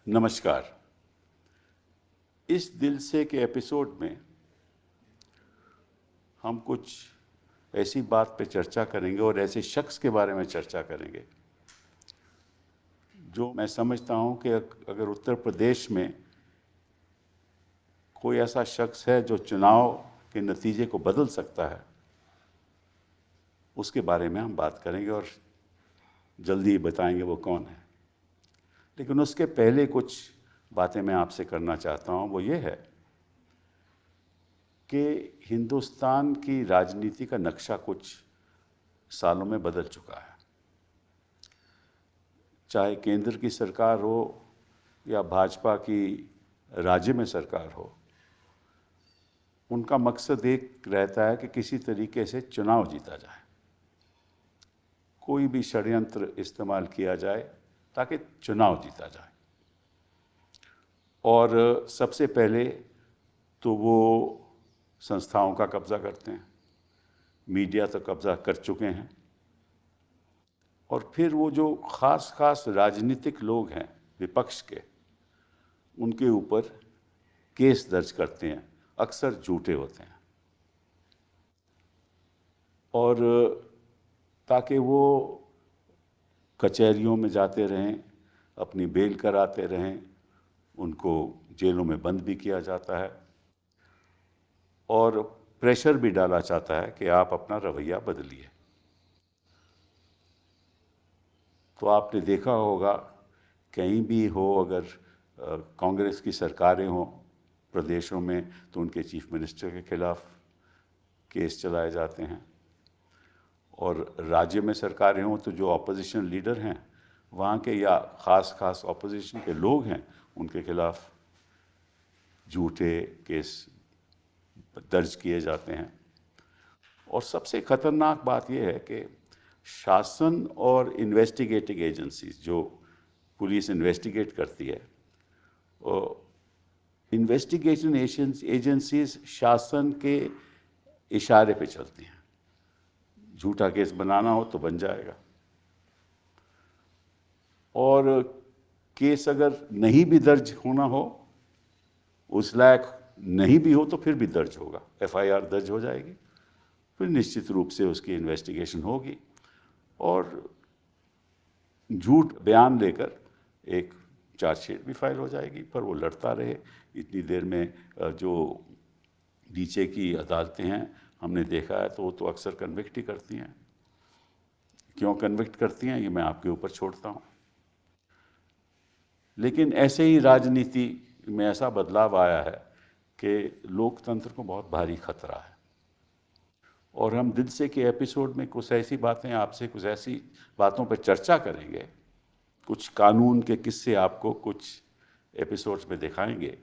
नमस्कार। इस दिल से के एपिसोड में हम कुछ ऐसी बात पे चर्चा करेंगे और ऐसे शख्स के बारे में चर्चा करेंगे जो मैं समझता हूँ कि अगर उत्तर प्रदेश में कोई ऐसा शख्स है जो चुनाव के नतीजे को बदल सकता है, उसके बारे में हम बात करेंगे और जल्दी ही बताएंगे वो कौन है। लेकिन उसके पहले कुछ बातें मैं आपसे करना चाहता हूँ। वो ये है कि हिंदुस्तान की राजनीति का नक्शा कुछ सालों में बदल चुका है। चाहे केंद्र की सरकार हो या भाजपा की राज्य में सरकार हो, उनका मकसद एक रहता है कि किसी तरीके से चुनाव जीता जाए। कोई भी षड्यंत्र इस्तेमाल किया जाए ताकि चुनाव जीता जाए। और सबसे पहले तो वो संस्थाओं का कब्जा करते हैं, मीडिया तो कब्जा कर चुके हैं, और फिर वो जो खास राजनीतिक लोग हैं विपक्ष के, उनके ऊपर केस दर्ज करते हैं, अक्सर झूठे होते हैं, और ताकि वो कचहरियों में जाते रहें, अपनी बेल कराते रहें, उनको जेलों में बंद भी किया जाता है और प्रेशर भी डाला जाता है कि आप अपना रवैया बदलिए। तो आपने देखा होगा कहीं भी हो, अगर कांग्रेस की सरकारें हों प्रदेशों में, तो उनके चीफ मिनिस्टर के खिलाफ केस चलाए जाते हैं, और राज्य में सरकारें हों तो जो ऑपोजिशन लीडर हैं वहाँ के या ख़ास ऑपोजिशन के लोग हैं, उनके खिलाफ झूठे केस दर्ज किए जाते हैं। और सबसे ख़तरनाक बात यह है कि शासन और इन्वेस्टिगेटिंग एजेंसीज, जो पुलिस इन्वेस्टिगेट करती है, इन्वेस्टिगेशन एजेंसीज शासन के इशारे पे चलती हैं। झूठा केस बनाना हो तो बन जाएगा, और केस अगर नहीं भी दर्ज होना हो, उस लायक नहीं भी हो, तो फिर भी दर्ज होगा, एफआईआर दर्ज हो जाएगी, फिर निश्चित रूप से उसकी इन्वेस्टिगेशन होगी और झूठ बयान लेकर एक चार्जशीट भी फाइल हो जाएगी। पर वो लड़ता रहे इतनी देर में। जो नीचे की अदालतें हैं, हमने देखा है, तो वो तो अक्सर कन्विक्ट ही करती हैं। क्यों कन्विक्ट करती हैं, ये मैं आपके ऊपर छोड़ता हूँ। लेकिन ऐसे ही राजनीति में ऐसा बदलाव आया है कि लोकतंत्र को बहुत भारी खतरा है, और हम दिल से के एपिसोड में कुछ ऐसी बातें आपसे, कुछ ऐसी बातों पर चर्चा करेंगे, कुछ कानून के किस्से आपको कुछ एपिसोड्स में दिखाएंगे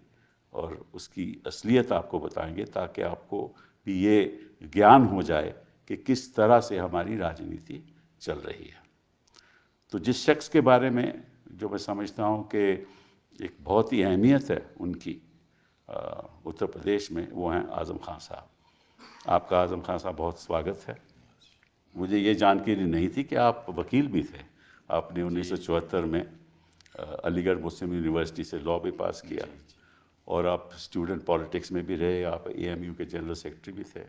और उसकी असलियत आपको बताएंगे, ताकि आपको भी ये ज्ञान हो जाए कि किस तरह से हमारी राजनीति चल रही है। तो जिस शख्स के बारे में जो मैं समझता हूँ कि एक बहुत ही अहमियत है उनकी उत्तर प्रदेश में, वो हैं आज़म खान साहब। आपका आज़म खान साहब बहुत स्वागत है। मुझे ये जानकारी नहीं थी कि आप वकील भी थे। आपने 1974 में अलीगढ़ मुस्लिम यूनिवर्सिटी से लॉ भी पास किया, और आप स्टूडेंट पॉलिटिक्स में भी रहे, आप एएमयू के जनरल सेक्रेटरी भी थे,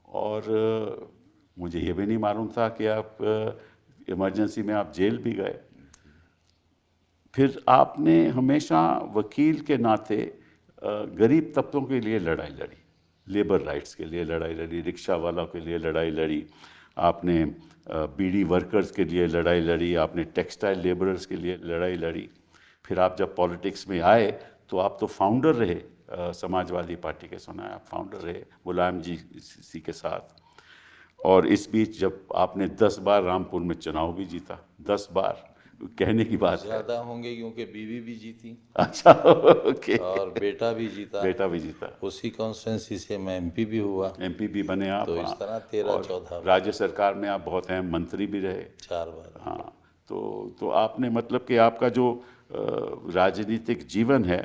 और मुझे ये भी नहीं मालूम था कि आप इमरजेंसी में आप जेल भी गए। फिर आपने हमेशा वकील के नाते गरीब तबकों के लिए लड़ाई लड़ी, लेबर राइट्स के लिए लड़ाई लड़ी, रिक्शा वालों के लिए लड़ाई लड़ी, आपने बीड़ी वर्कर्स के लिए लड़ाई लड़ी, आपने टेक्सटाइल लेबरर्स के लिए लड़ाई लड़ी। फिर आप जब पॉलिटिक्स में आए तो आप तो फाउंडर रहे समाजवादी पार्टी के, सुना है आप फाउंडर रहे मुलायम जी के साथ। और इस बीच जब आपने 10 बार रामपुर में चुनाव भी जीता, 10 बार, कहने की बात है। ज्यादा होंगे क्योंकि बीवी भी जीती अच्छा, ओके। और बेटा भी जीता। बेटा भी जीता, उसी कॉन्स्टिट्यूंसी से मैं एमपी भी हुआ। एमपी भी बने आप, तो हाँ। इस तरह 13-14 और बार, राज्य सरकार में आप बहुत अहम मंत्री भी रहे। 4 बार। हाँ, तो आपने मतलब कि आपका जो राजनीतिक जीवन है,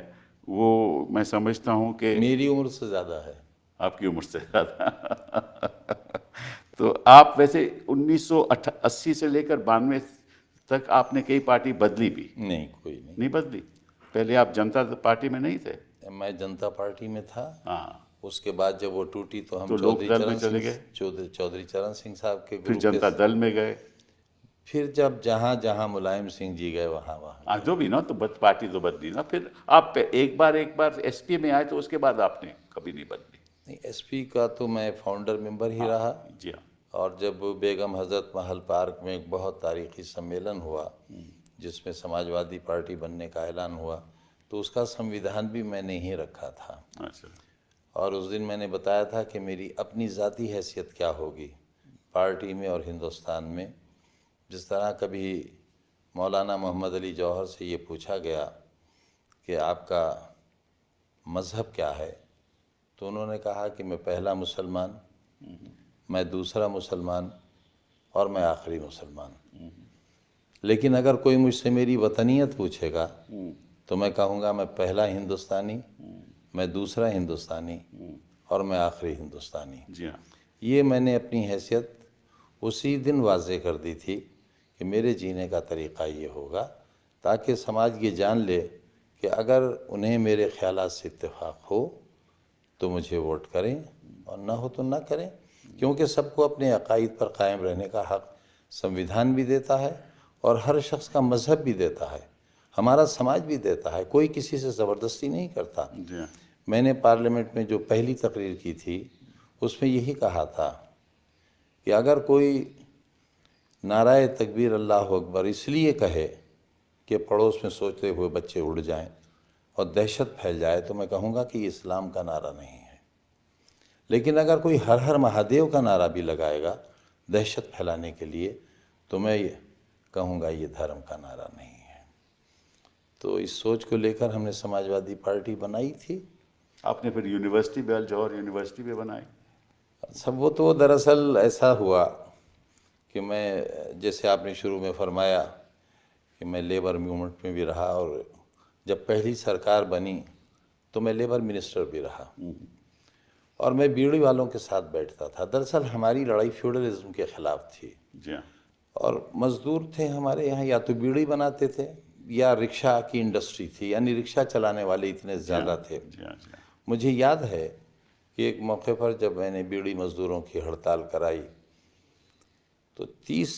वो मैं समझता हूँ कि मेरी उम्र से ज्यादा है। आपकी उम्र से ज़्यादा। तो आप वैसे 1980 से लेकर 92 तक आपने कई पार्टी बदली भी? नहीं, कोई नहीं। नहीं बदली? पहले आप जनता पार्टी में नहीं थे? मैं जनता पार्टी में था। हाँ, उसके बाद जब वो टूटी तो हम तो चौधरी लोकदल में चरण चले सिंह गए, चौधरी चरण सिंह साहब के फिर ग्रुप जनता के। दल में गए। फिर जब जहाँ जहाँ मुलायम सिंह जी गए वहाँ वहाँ हाँ, गए। जो भी ना, तो पार्टी तो बदली ना। फिर आप एक बार एसपी में आए तो उसके बाद आपने कभी नहीं बदली? नहीं, एसपी का तो मैं फाउंडर मेंबर ही रहा। जी हाँ। और जब बेगम हजरत महल पार्क में एक बहुत तारीखी सम्मेलन हुआ जिसमें समाजवादी पार्टी बनने का ऐलान हुआ, तो उसका संविधान भी मैंने ही रखा था। अच्छा। और उस दिन मैंने बताया था कि मेरी अपनी ज़ाती हैसियत क्या होगी पार्टी में और हिंदुस्तान में। जिस तरह कभी मौलाना मोहम्मद अली जौहर से ये पूछा गया कि आपका मज़हब क्या है, तो उन्होंने कहा कि मैं पहला मुसलमान, मैं दूसरा मुसलमान और मैं आखिरी मुसलमान। लेकिन अगर कोई मुझसे मेरी वतनियत पूछेगा तो मैं कहूँगा मैं पहला हिंदुस्तानी, मैं दूसरा हिंदुस्तानी और मैं आखिरी हिंदुस्तानी। जी हाँ। ये मैंने अपनी हैसियत उसी दिन वाज़े कर दी थी कि मेरे जीने का तरीक़ा ये होगा, ताकि समाज ये जान ले कि अगर उन्हें मेरे ख़यालात से इत्तेफाक हो तो मुझे वोट करें और ना हो तो ना करें, क्योंकि सबको अपने अकायद पर कायम रहने का हक़ संविधान भी देता है और हर शख्स का मज़हब भी देता है, हमारा समाज भी देता है। कोई किसी से ज़बरदस्ती नहीं करता। जी हाँ। मैंने पार्लियामेंट में जो पहली तकरीर की थी उसमें यही कहा था कि अगर कोई नाराए तकबीर अल्लाह अकबर इसलिए कहे कि पड़ोस में सोते हुए बच्चे उड़ जाएं और दहशत फैल जाए, तो मैं कहूँगा कि ये इस्लाम का नारा नहीं है। लेकिन अगर कोई हर हर महादेव का नारा भी लगाएगा दहशत फैलाने के लिए, तो मैं ये कहूँगा ये धर्म का नारा नहीं है। तो इस सोच को लेकर हमने समाजवादी पार्टी बनाई थी। आपने फिर यूनिवर्सिटी बेल जौहर यूनिवर्सिटी भी बनाई? सब वो तो दरअसल ऐसा हुआ कि मैं, जैसे आपने शुरू में फरमाया कि मैं लेबर मूवमेंट में भी रहा, और जब पहली सरकार बनी तो मैं लेबर मिनिस्टर भी रहा और मैं बीड़ी वालों के साथ बैठता था। दरअसल हमारी लड़ाई फ्यूडलिज्म के ख़िलाफ़ थी जी हाँ। और मज़दूर थे हमारे यहाँ, या तो बीड़ी बनाते थे या रिक्शा की इंडस्ट्री थी, यानी रिक्शा चलाने वाले इतने ज़्यादा थे। जी हाँ। जी हाँ। मुझे याद है कि एक मौके पर जब मैंने बीड़ी मज़दूरों की हड़ताल कराई तो 30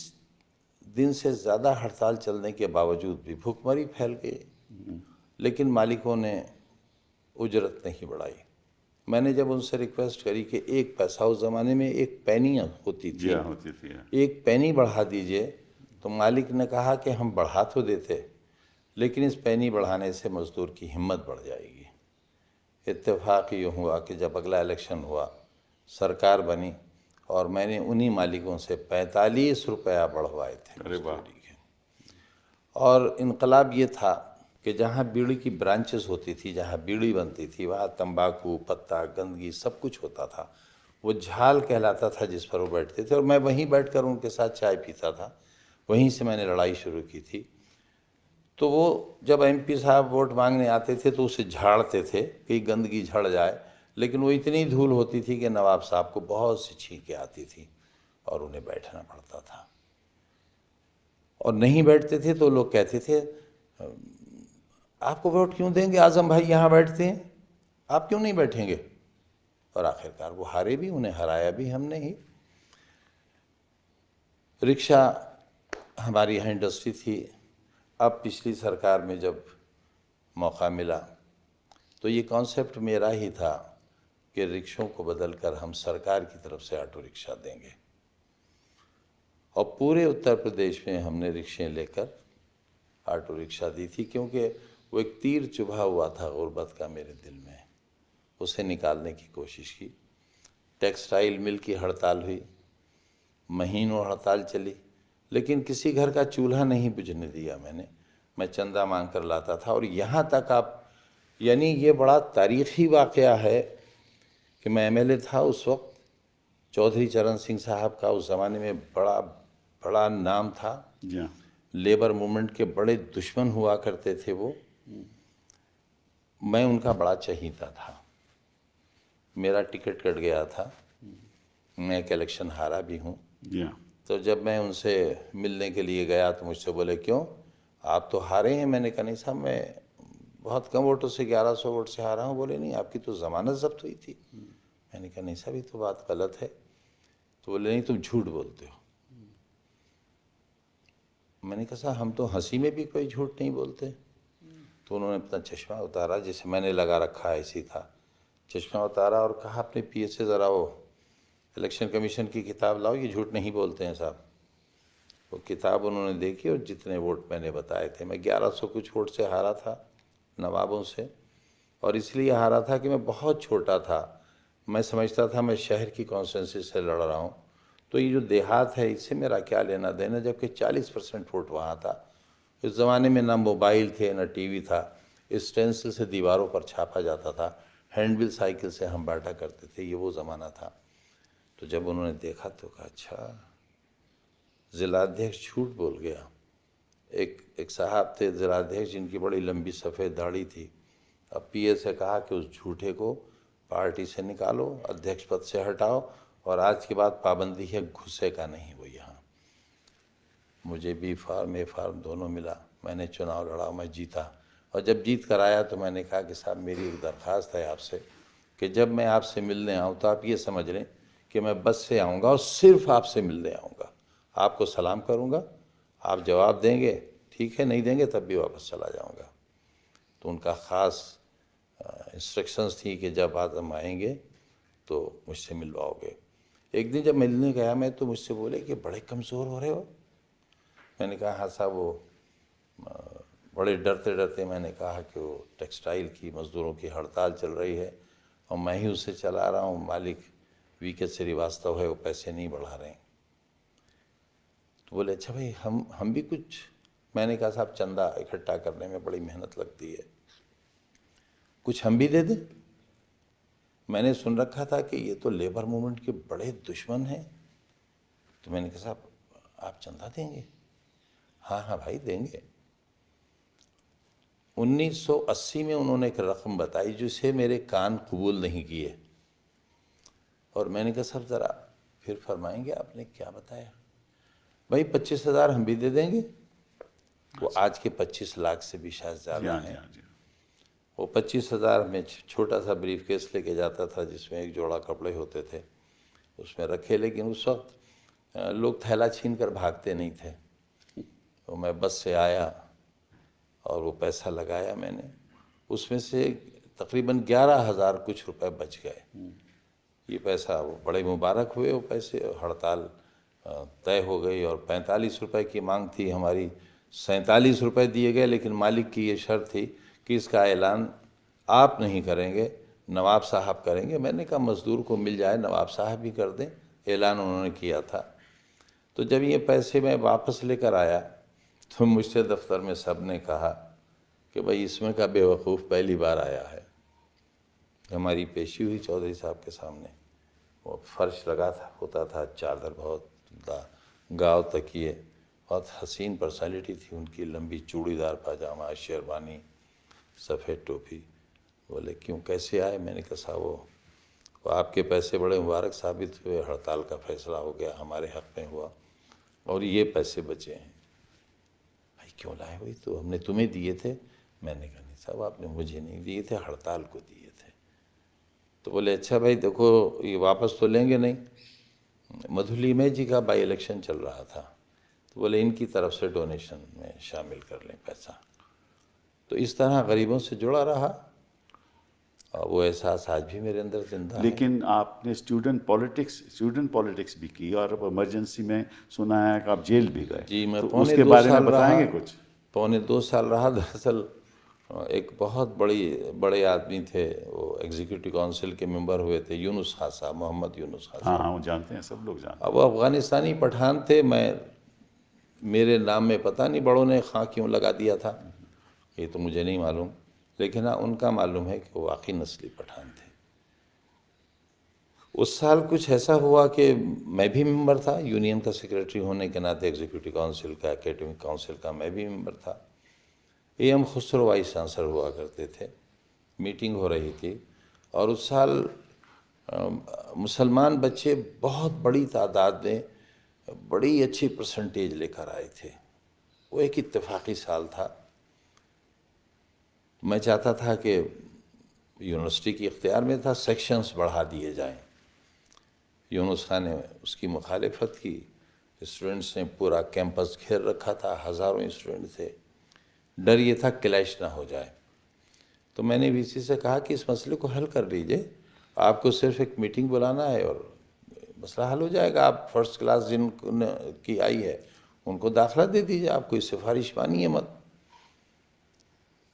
दिन से ज़्यादा हड़ताल चलने के बावजूद भी भुखमरी फैल गई, लेकिन मालिकों ने उजरत नहीं बढ़ाई। मैंने जब उनसे रिक्वेस्ट करी कि एक पैसा, उस ज़माने में एक पैनी होती जी थी, हाँ, होती थी। हाँ। एक पैनी बढ़ा दीजिए, तो मालिक ने कहा कि हम बढ़ा तो देते, लेकिन इस पैनी बढ़ाने से मज़दूर की हिम्मत बढ़ जाएगी। इत्तेफाक ये हुआ कि जब अगला इलेक्शन हुआ, सरकार बनी और मैंने उन्हीं मालिकों से 45 रुपया बढ़वाए थे अरे वाह। मजदूरी के। और इनकलाब ये था कि जहाँ बीड़ी की ब्रांचेस होती थी, जहाँ बीड़ी बनती थी, वहाँ तंबाकू, पत्ता, गंदगी सब कुछ होता था। वो झाल कहलाता था जिस पर वो बैठते थे, और मैं वहीं बैठकर उनके साथ चाय पीता था। वहीं से मैंने लड़ाई शुरू की थी। तो वो जब एमपी साहब वोट मांगने आते थे तो उसे झाड़ते थे कि गंदगी झड़ जाए, लेकिन वो इतनी धूल होती थी कि नवाब साहब को बहुत सी छींकें आती थी और उन्हें बैठना पड़ता था। और नहीं बैठते थे तो लोग कहते थे आपको वोट क्यों देंगे, आजम भाई यहाँ बैठते हैं, आप क्यों नहीं बैठेंगे। और आखिरकार वो हारे भी, उन्हें हराया भी हमने ही। रिक्शा हमारी यहाँ इंडस्ट्री थी। अब पिछली सरकार में जब मौका मिला तो ये कॉन्सेप्ट मेरा ही था कि रिक्शों को बदलकर हम सरकार की तरफ से ऑटो रिक्शा देंगे, और पूरे उत्तर प्रदेश में हमने रिक्शे लेकर ऑटो रिक्शा दी थी, क्योंकि वो एक तीर चुभा हुआ था गुर्बत का मेरे दिल में। उसे निकालने की कोशिश की। टेक्सटाइल मिल की हड़ताल हुई, महीनों हड़ताल चली, लेकिन किसी घर का चूल्हा नहीं बुझने दिया मैंने। मैं चंदा मांग कर लाता था। और यहाँ तक आप, यानी ये बड़ा तारीख़ी वाक़या है कि मैं एमएलए था उस वक्त। चौधरी चरण सिंह साहब का उस ज़माने में बड़ा बड़ा नाम था। जी हाँ। लेबर मूवमेंट के बड़े दुश्मन हुआ करते थे वो। मैं उनका बड़ा चहीता था। मेरा टिकट कट गया था, मैं एक इलेक्शन हारा भी हूँ। जी हाँ। तो जब मैं उनसे मिलने के लिए गया तो मुझसे बोले क्यों, आप तो हारे हैं। मैंने कहा नहीं साहब, मैं बहुत कम वोटों से 1100 वोट से हारा हूँ। बोले नहीं, आपकी तो ज़मानत जब्त हुई थी। मैंने कहा नहीं साहब, ये तो बात गलत है। तो बोले नहीं, तुम झूठ बोलते हो। मैंने कहा साहब, हम तो हंसी में भी कोई झूठ नहीं बोलते। तो उन्होंने अपना चश्मा उतारा, जैसे मैंने लगा रखा ऐसी था, चश्मा उतारा और कहा अपने पीए से ज़रा वो इलेक्शन कमीशन की किताब लाओ, ये झूठ नहीं बोलते हैं साहब। वो किताब उन्होंने देखी और जितने वोट मैंने बताए थे, मैं 1100 कुछ वोट से हारा था नवाबों से। और इसलिए हारा था कि मैं बहुत छोटा था। मैं समझता था मैं शहर की कॉन्स्टिट्यूंसी से लड़ रहा हूँ, तो ये जो देहात है इससे मेरा क्या लेना देना, जबकि 40% वोट वहाँ था। इस ज़माने में ना मोबाइल थे ना टीवी था, स्टेंसिल से दीवारों पर छापा जाता था, हैंडबिल साइकिल से हम बांटा करते थे, ये वो ज़माना था। तो जब उन्होंने देखा तो कहा अच्छा, ज़िलाध्यक्ष झूठ बोल गया। एक साहब थे ज़िलाध्यक्ष, जिनकी बड़ी लंबी सफ़ेद दाढ़ी थी। अब पीए से कहा कि उस झूठे को पार्टी से निकालो, अध्यक्ष पद से हटाओ, और आज के बाद पाबंदी है घुसे का नहीं वो यहाँ। मुझे बी फार्म ए फार्म दोनों मिला, मैंने चुनाव लड़ा, मैं जीता। और जब जीत कर आया तो मैंने कहा कि साहब, मेरी एक दरख्वास्त है आपसे कि जब मैं आपसे मिलने आऊँ तो आप ये समझ लें कि मैं बस से आऊँगा और सिर्फ आपसे मिलने आऊँगा। आपको सलाम करूँगा, आप जवाब देंगे ठीक है, नहीं देंगे तब भी वापस चला जाऊँगा। तो उनका ख़ास इंस्ट्रक्शंस थी कि जब आज हम आएंगे तो मुझसे मिलवाओगे। एक दिन जब मिलने गया मैं तो मुझसे बोले कि बड़े कमज़ोर हो रहे हो। मैंने कहा हाँ साहब, वो बड़े डरते डरते मैंने कहा कि वो टेक्सटाइल की मज़दूरों की हड़ताल चल रही है और मैं ही उसे चला रहा हूँ, मालिक वीके श्रीवास्तव है, वो पैसे नहीं बढ़ा रहे हैं। तो बोले अच्छा भाई, हम भी कुछ। मैंने कहा साहब, चंदा इकट्ठा करने में बड़ी मेहनत लगती है, कुछ हम भी दे दें। मैंने सुन रखा था कि ये तो लेबर मूवमेंट के बड़े दुश्मन हैं। तो मैंने कहा साहब, आप चंदा देंगे? हाँ हाँ भाई देंगे। 1980 में उन्होंने एक रकम बताई जिसे मेरे कान कबूल नहीं किए, और मैंने कहा साहब ज़रा फिर फरमाएंगे आपने क्या बताया? भाई 25,000 हम भी दे देंगे। वो आज के 25 लाख से भी शायद ज़्यादा है। वो 25,000 में छोटा सा ब्रीफ केस लेके जाता था जिसमें एक जोड़ा कपड़े होते थे, उसमें रखे। लेकिन उस वक्त लोग थैला छीन कर भागते नहीं थे। तो मैं बस से आया और वो पैसा लगाया मैंने, उसमें से तकरीबन 11,000 कुछ रुपए बच गए। ये पैसा वो बड़े मुबारक हुए वो पैसे। हड़ताल तय हो गई और 45 रुपए की मांग थी हमारी, 47 रुपए दिए गए। लेकिन मालिक की ये शर्त थी कि इसका ऐलान आप नहीं करेंगे, नवाब साहब करेंगे। मैंने कहा मज़दूर को मिल जाए, नवाब साहब भी कर दें। ऐलान उन्होंने किया था। तो जब ये पैसे मैं वापस लेकर आया तो मुझसे दफ्तर में सब ने कहा कि भाई इसमें का बेवकूफ़ पहली बार आया है। हमारी पेशी हुई चौधरी साहब के सामने। वो फर्श लगा था, होता था, चादर बहुत गाँव तकिए, बहुत हसीन पर्सनालिटी थी उनकी, लंबी चूड़ीदार पाजामा, शेरवानी, सफ़ेद टोपी। बोले क्यों, कैसे आए? मैंने कहा साहब वो आपके पैसे बड़े मुबारक साबित हुए, हड़ताल का फैसला हो गया, हमारे हक़ में हुआ और ये पैसे बचे हैं। भाई क्यों लाए? भाई तो हमने तुम्हें दिए थे। मैंने कहा नहीं साहब, आपने मुझे नहीं दिए थे, हड़ताल को दिए थे। तो बोले अच्छा भाई देखो, ये वापस तो लेंगे नहीं। मधुलिमय जी का बाई इलेक्शन चल रहा था, तो बोले इनकी तरफ से डोनेशन में शामिल कर लें पैसा। तो इस तरह गरीबों से जुड़ा रहा और वो एहसास आज भी मेरे अंदर जिंदा है। लेकिन आपने स्टूडेंट पॉलिटिक्स भी की और इमरजेंसी में सुना है कि आप जेल भी गए। जी, मैं तो पौने उसके 2 बारे में साल बताएंगे रहा। कुछ? पौने 2 साल रहा। दरअसल एक बहुत बड़े आदमी थे, वो एग्जीक्यूटिव काउंसिल के मेंबर हुए थे, यूनुस खान साहब, मोहम्मद यूनुस खान हाँ साहब। हाँ, वो जानते हैं, सब लोग जानते अब वो अफ़गानिस्तानी पठान थे। मेरे नाम में पता नहीं बड़ों ने खां क्यों लगा दिया था, ये तो मुझे नहीं मालूम। लेकिन हाँ, उनका मालूम है कि वो वाकई नस्ली पठान थे। उस साल कुछ ऐसा हुआ कि मैं भी मेंबर था, यूनियन का सेक्रेटरी होने के नाते, एग्जीक्यूटिव काउंसिल का, एकेडमिक काउंसिल का मैं भी मेंबर था। एम खुसरो वाइस चांसलर हुआ करते थे। मीटिंग हो रही थी और उस साल मुसलमान बच्चे बहुत बड़ी तादाद में बड़ी अच्छी परसेंटेज लेकर आए थे। वो एक इत्तेफाकी साल था। मैं चाहता था कि यूनिवर्सिटी के इख्तियार में था सेक्शंस बढ़ा दिए जाएं। यूनुस खान ने उसकी मुखालिफत की। स्टूडेंट्स ने पूरा कैंपस घेर रखा था, हज़ारों स्टूडेंट थे। डर ये था क्लैश ना हो जाए। तो मैंने वीसी से कहा कि इस मसले को हल कर लीजिए, आपको सिर्फ एक मीटिंग बुलाना है और मसला हल हो जाएगा। आप फर्स्ट क्लास जिन की आई है उनको दाखिला दे दीजिए, आप कोई सिफारिश मानिए मत।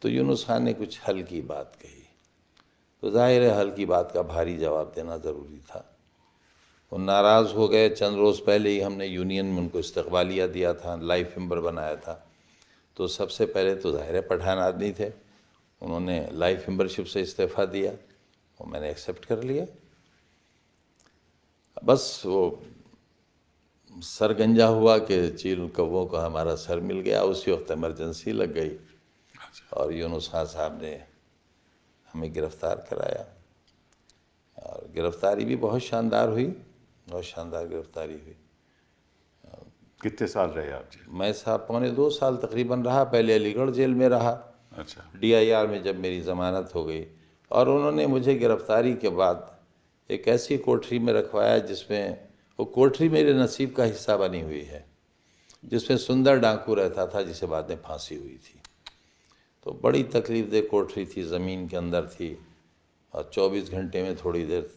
तो यूनुस खान ने कुछ हल की बात कही, तो जाहिर है हल की बात का भारी जवाब देना ज़रूरी था। वो नाराज़ हो गए। चंद रोज़ पहले ही हमने यूनियन में उनको इस्तकबालिया दिया था, लाइफ मेंबर बनाया था। तो सबसे पहले तो ज़ाहिर है पठान आदमी थे, उन्होंने लाइफ मेंबरशिप से इस्तीफ़ा दिया, वो मैंने एक्सेप्ट कर लिया। बस वो सरगंजा हुआ कि चील कौवों को हमारा सर मिल गया। उसी वक्त इमरजेंसी लग गई और यूनुस खान साहब ने हमें गिरफ़्तार कराया। और गिरफ़्तारी भी बहुत शानदार हुई, बहुत शानदार गिरफ़्तारी हुई। कितने साल रहे आप जेल? मैं साहब 2.25 साल तकरीबन रहा। पहले अलीगढ़ जेल में रहा, अच्छा। DIR में जब मेरी ज़मानत हो गई। और उन्होंने मुझे गिरफ़्तारी के बाद एक ऐसी कोठरी में रखवाया जिसमें, वो कोठरी मेरे नसीब का हिस्सा बनी हुई है, जिसमें सुंदर डाकू रहता था जिसे बाद में फांसी हुई थी। तो बड़ी तकलीफ़देह कोठरी थी, ज़मीन के अंदर थी और 24 घंटे में थोड़ी देर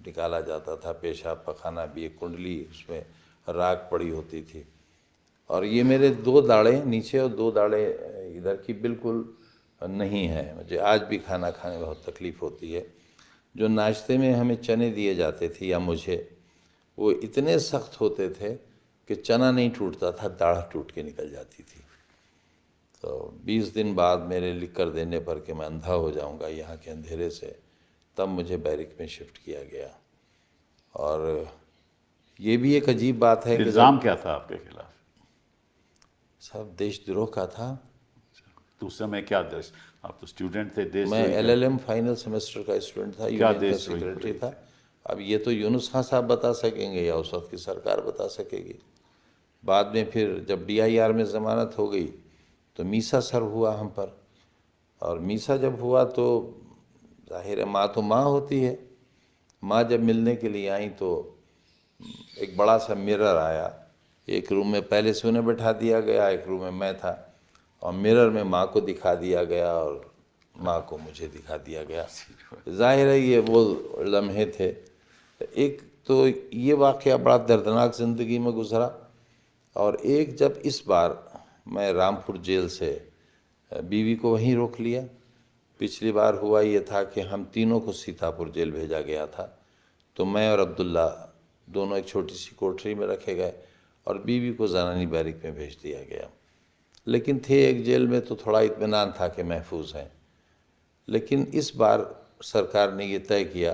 निकाला जाता था। पेशाब पखाना भी, एक कुंडली उसमें राख पड़ी होती थी। और ये मेरे 2 दाढ़ें नीचे और 2 दाढ़ें इधर की बिल्कुल नहीं है। मुझे आज भी खाना खाने में बहुत तकलीफ़ होती है। जो नाश्ते में हमें चने दिए जाते थे या मुझे, वो इतने सख्त होते थे कि चना नहीं टूटता था, दाढ़ टूट के निकल जाती थी। तो 20 दिन बाद मेरे लिख कर देने पर कि मैं अंधा हो जाऊंगा यहाँ के अंधेरे से, तब मुझे बैरिक में शिफ्ट किया गया। और ये भी एक अजीब बात है कि इल्ज़ाम क्या था आपके खिलाफ? सब देशद्रोह का था। तो उस समय क्या देश, आप तो स्टूडेंट थे, मैं देशद्रोही का LLM फाइनल सेमेस्टर का स्टूडेंट था, क्या यूनियन का देशद्रोही सेक्रेटरी पड़ी था। थी? अब ये तो यूनुस खान साहब बता सकेंगे या उस वक्त की सरकार बता सकेगी। बाद में फिर जब DIR में ज़मानत हो गई तो मीसा सर हुआ हम पर। और मीसा जब हुआ तो जाहिर है माँ तो माँ होती है। माँ जब मिलने के लिए आई तो एक बड़ा सा मिरर आया। एक रूम में पहले से उन्हें बैठा दिया गया, एक रूम में मैं था, और मिरर में माँ को दिखा दिया गया और माँ को मुझे दिखा दिया गया। जाहिर है ये वो लम्हे थे। एक तो ये वाक़या बड़ा दर्दनाक ज़िंदगी में गुज़रा। और एक जब इस बार मैं रामपुर जेल से बीवी को वहीं रोक लिया। पिछली बार हुआ ये था कि हम तीनों को सीतापुर जेल भेजा गया था। तो मैं और अब्दुल्ला दोनों एक छोटी सी कोठरी में रखे गए और बीवी को ज़नानी बैरिक में भेज दिया गया। लेकिन थे एक जेल में तो थोड़ा इत्मीनान था कि महफूज हैं। लेकिन इस बार सरकार ने ये तय किया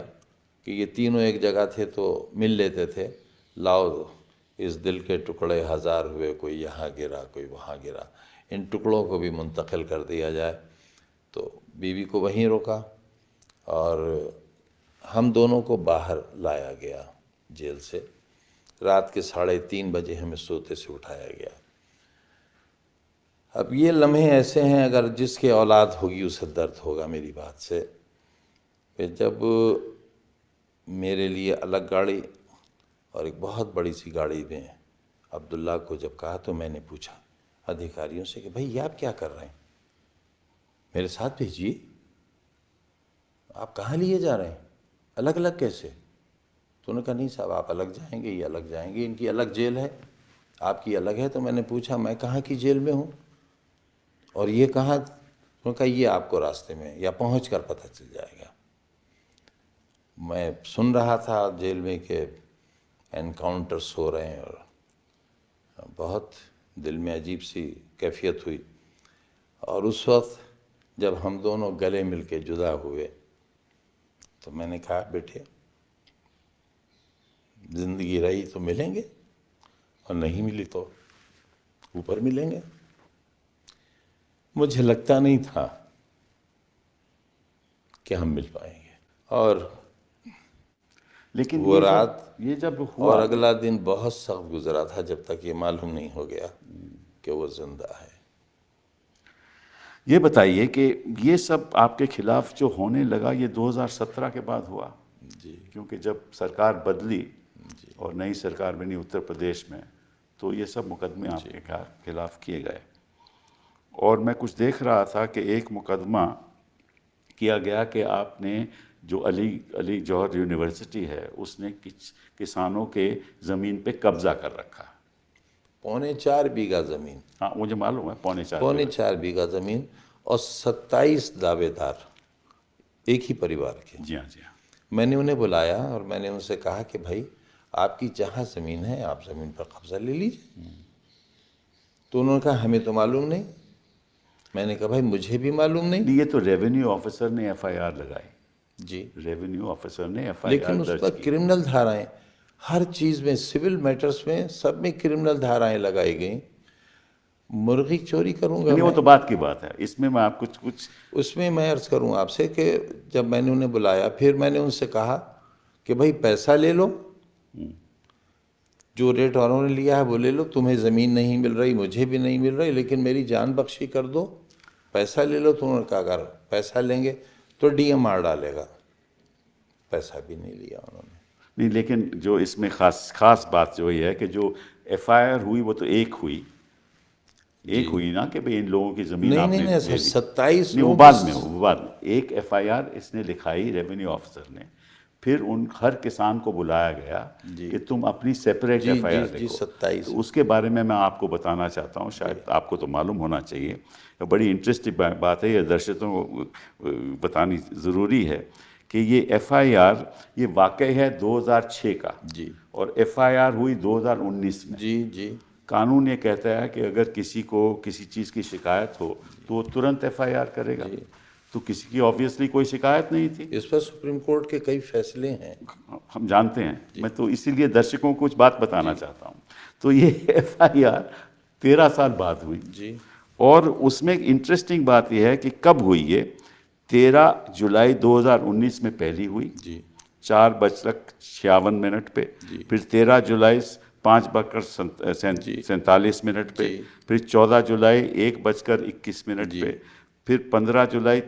कि ये तीनों एक जगह थे तो मिल लेते थे। लाओ इस दिल के टुकड़े हज़ार हुए, कोई यहाँ गिरा कोई वहाँ गिरा, इन टुकड़ों को भी मुंतकिल कर दिया जाए। तो बीवी को वहीं रोका और हम दोनों को बाहर लाया गया जेल से। रात के 3:30 बजे हमें सोते से उठाया गया। अब ये लम्हे ऐसे हैं, अगर जिसके औलाद होगी उसे दर्द होगा मेरी बात से, कि जब मेरे लिए अलग गाड़ी और एक बहुत बड़ी सी गाड़ी में अब्दुल्ला को जब कहा तो मैंने पूछा अधिकारियों से कि भाई ये आप क्या कर रहे हैं, मेरे साथ भेजिए, आप कहाँ लिए जा रहे हैं, अलग अलग कैसे? तो उन्होंने कहा नहीं साहब आप अलग जाएंगे, ये अलग जाएंगे, इनकी अलग जेल है, आपकी अलग है। तो मैंने पूछा मैं कहाँ की जेल में हूँ और ये कहाँ? उन्होंने कहा ये आपको रास्ते में या पहुँच कर पता चल जाएगा। मैं सुन रहा था जेल में कि एनकाउंटर्स हो रहे हैं और बहुत दिल में अजीब सी कैफियत हुई। और उस वक्त जब हम दोनों गले मिल के जुदा हुए तो मैंने कहा बेटे ज़िंदगी रही तो मिलेंगे और नहीं मिली तो ऊपर मिलेंगे। मुझे लगता नहीं था कि हम मिल पाएंगे। और लेकिन वो ये रात ये जब हुआ, और अगला दिन बहुत सख्त गुजरा था, जब तक ये मालूम नहीं हो गया कि वो जिंदा है। ये बताइए कि ये सब आपके खिलाफ जो होने लगा ये 2017 के बाद हुआ, जी क्योंकि जब सरकार बदली जी और नई सरकार बनी उत्तर प्रदेश में, तो ये सब मुकदमे आपके खिलाफ किए गए। और मैं कुछ देख रहा था कि एक मुकदमा किया गया कि आपने जो अली जौहर यूनिवर्सिटी है उसने किसानों के ज़मीन पे कब्जा कर रखा है। 4.25 बीघा जमीन, हाँ, मुझे मालूम है, 4.25 पौने बीघा। 4 बीघा जमीन और 27 दावेदार एक ही परिवार के। जी हाँ, जी हाँ। मैंने उन्हें बुलाया और मैंने उनसे कहा कि भाई आपकी जहाँ ज़मीन है आप ज़मीन पर कब्जा ले लीजिए। तो उन्होंने कहा हमें तो मालूम नहीं। मैंने कहा भाई मुझे भी मालूम नहीं। ये तो रेवेन्यू ऑफिसर ने एफआईआर लगाई, जी, रेवेन्यू ऑफिसर ने एफआईआर लेकिन उस दर्ज पर की। क्रिमिनल धाराएं, हर चीज़ में, सिविल मैटर्स में सब में क्रिमिनल धाराएं लगाई गई। मुर्गी चोरी करूंगा नहीं, वो मैं, तो बात की बात है, इसमें मैं आप कुछ उसमें मैं अर्ज करूं आपसे कि जब मैंने उन्हें बुलाया फिर मैंने उनसे कहा कि भाई पैसा ले लो, जो रेट वालों ने लिया है वो ले लो, तुम्हें ज़मीन नहीं मिल रही, मुझे भी नहीं मिल रही, लेकिन मेरी जान बख्शी कर दो, पैसा ले लो। तो उन्होंने कहा अगर पैसा लेंगे तो डीएम मार डालेगा। पैसा भी नहीं लिया उन्होंने। नहीं, लेकिन जो इसमें खास बात जो ये है कि जो एफआईआर हुई वो तो एक हुई ना कि भाई इन लोगों की ज़मीन नहीं आपने नहीं नहीं ले सर, ली। 27 नहीं, वो लोगों बाद में, की। वो बाद में एक एफआईआर इसने लिखाई रेवेन्यू ऑफिसर ने, फिर उन हर किसान को बुलाया गया जी कि तुम अपनी सेपरेट जी जी एफआईआर जी लिखो। 27। तो उसके बारे में मैं आपको बताना चाहता हूँ, शायद आपको तो मालूम होना चाहिए, तो बड़ी इंटरेस्टिंग बात है, ये दर्शकों को बतानी ज़रूरी है कि ये एफआईआर ये वाकई है 2006 का, जी और एफआईआर हुई 2019 में। जी जी कानून ये कहता है कि अगर किसी को किसी चीज़ की शिकायत हो तो वो तुरंत एफआईआर करेगा। तो किसी की ऑब्वियसली कोई शिकायत नहीं थी। इस पर सुप्रीम कोर्ट के कई फैसले हैं। हम जानते हैं, मैं तो इसीलिए दर्शकों को कुछ बात बताना चाहता हूँ। तो ये एफआईआर 13 साल बाद हुई, जी और उसमें इंटरेस्टिंग बात यह है कि कब हुई ये, 13 जुलाई 2019 में पहली हुई जी 4:56 पे, फिर 13 जुलाई 5:47 पे, जी फिर 14 जुलाई 1:21 पे, फिर 15 जुलाई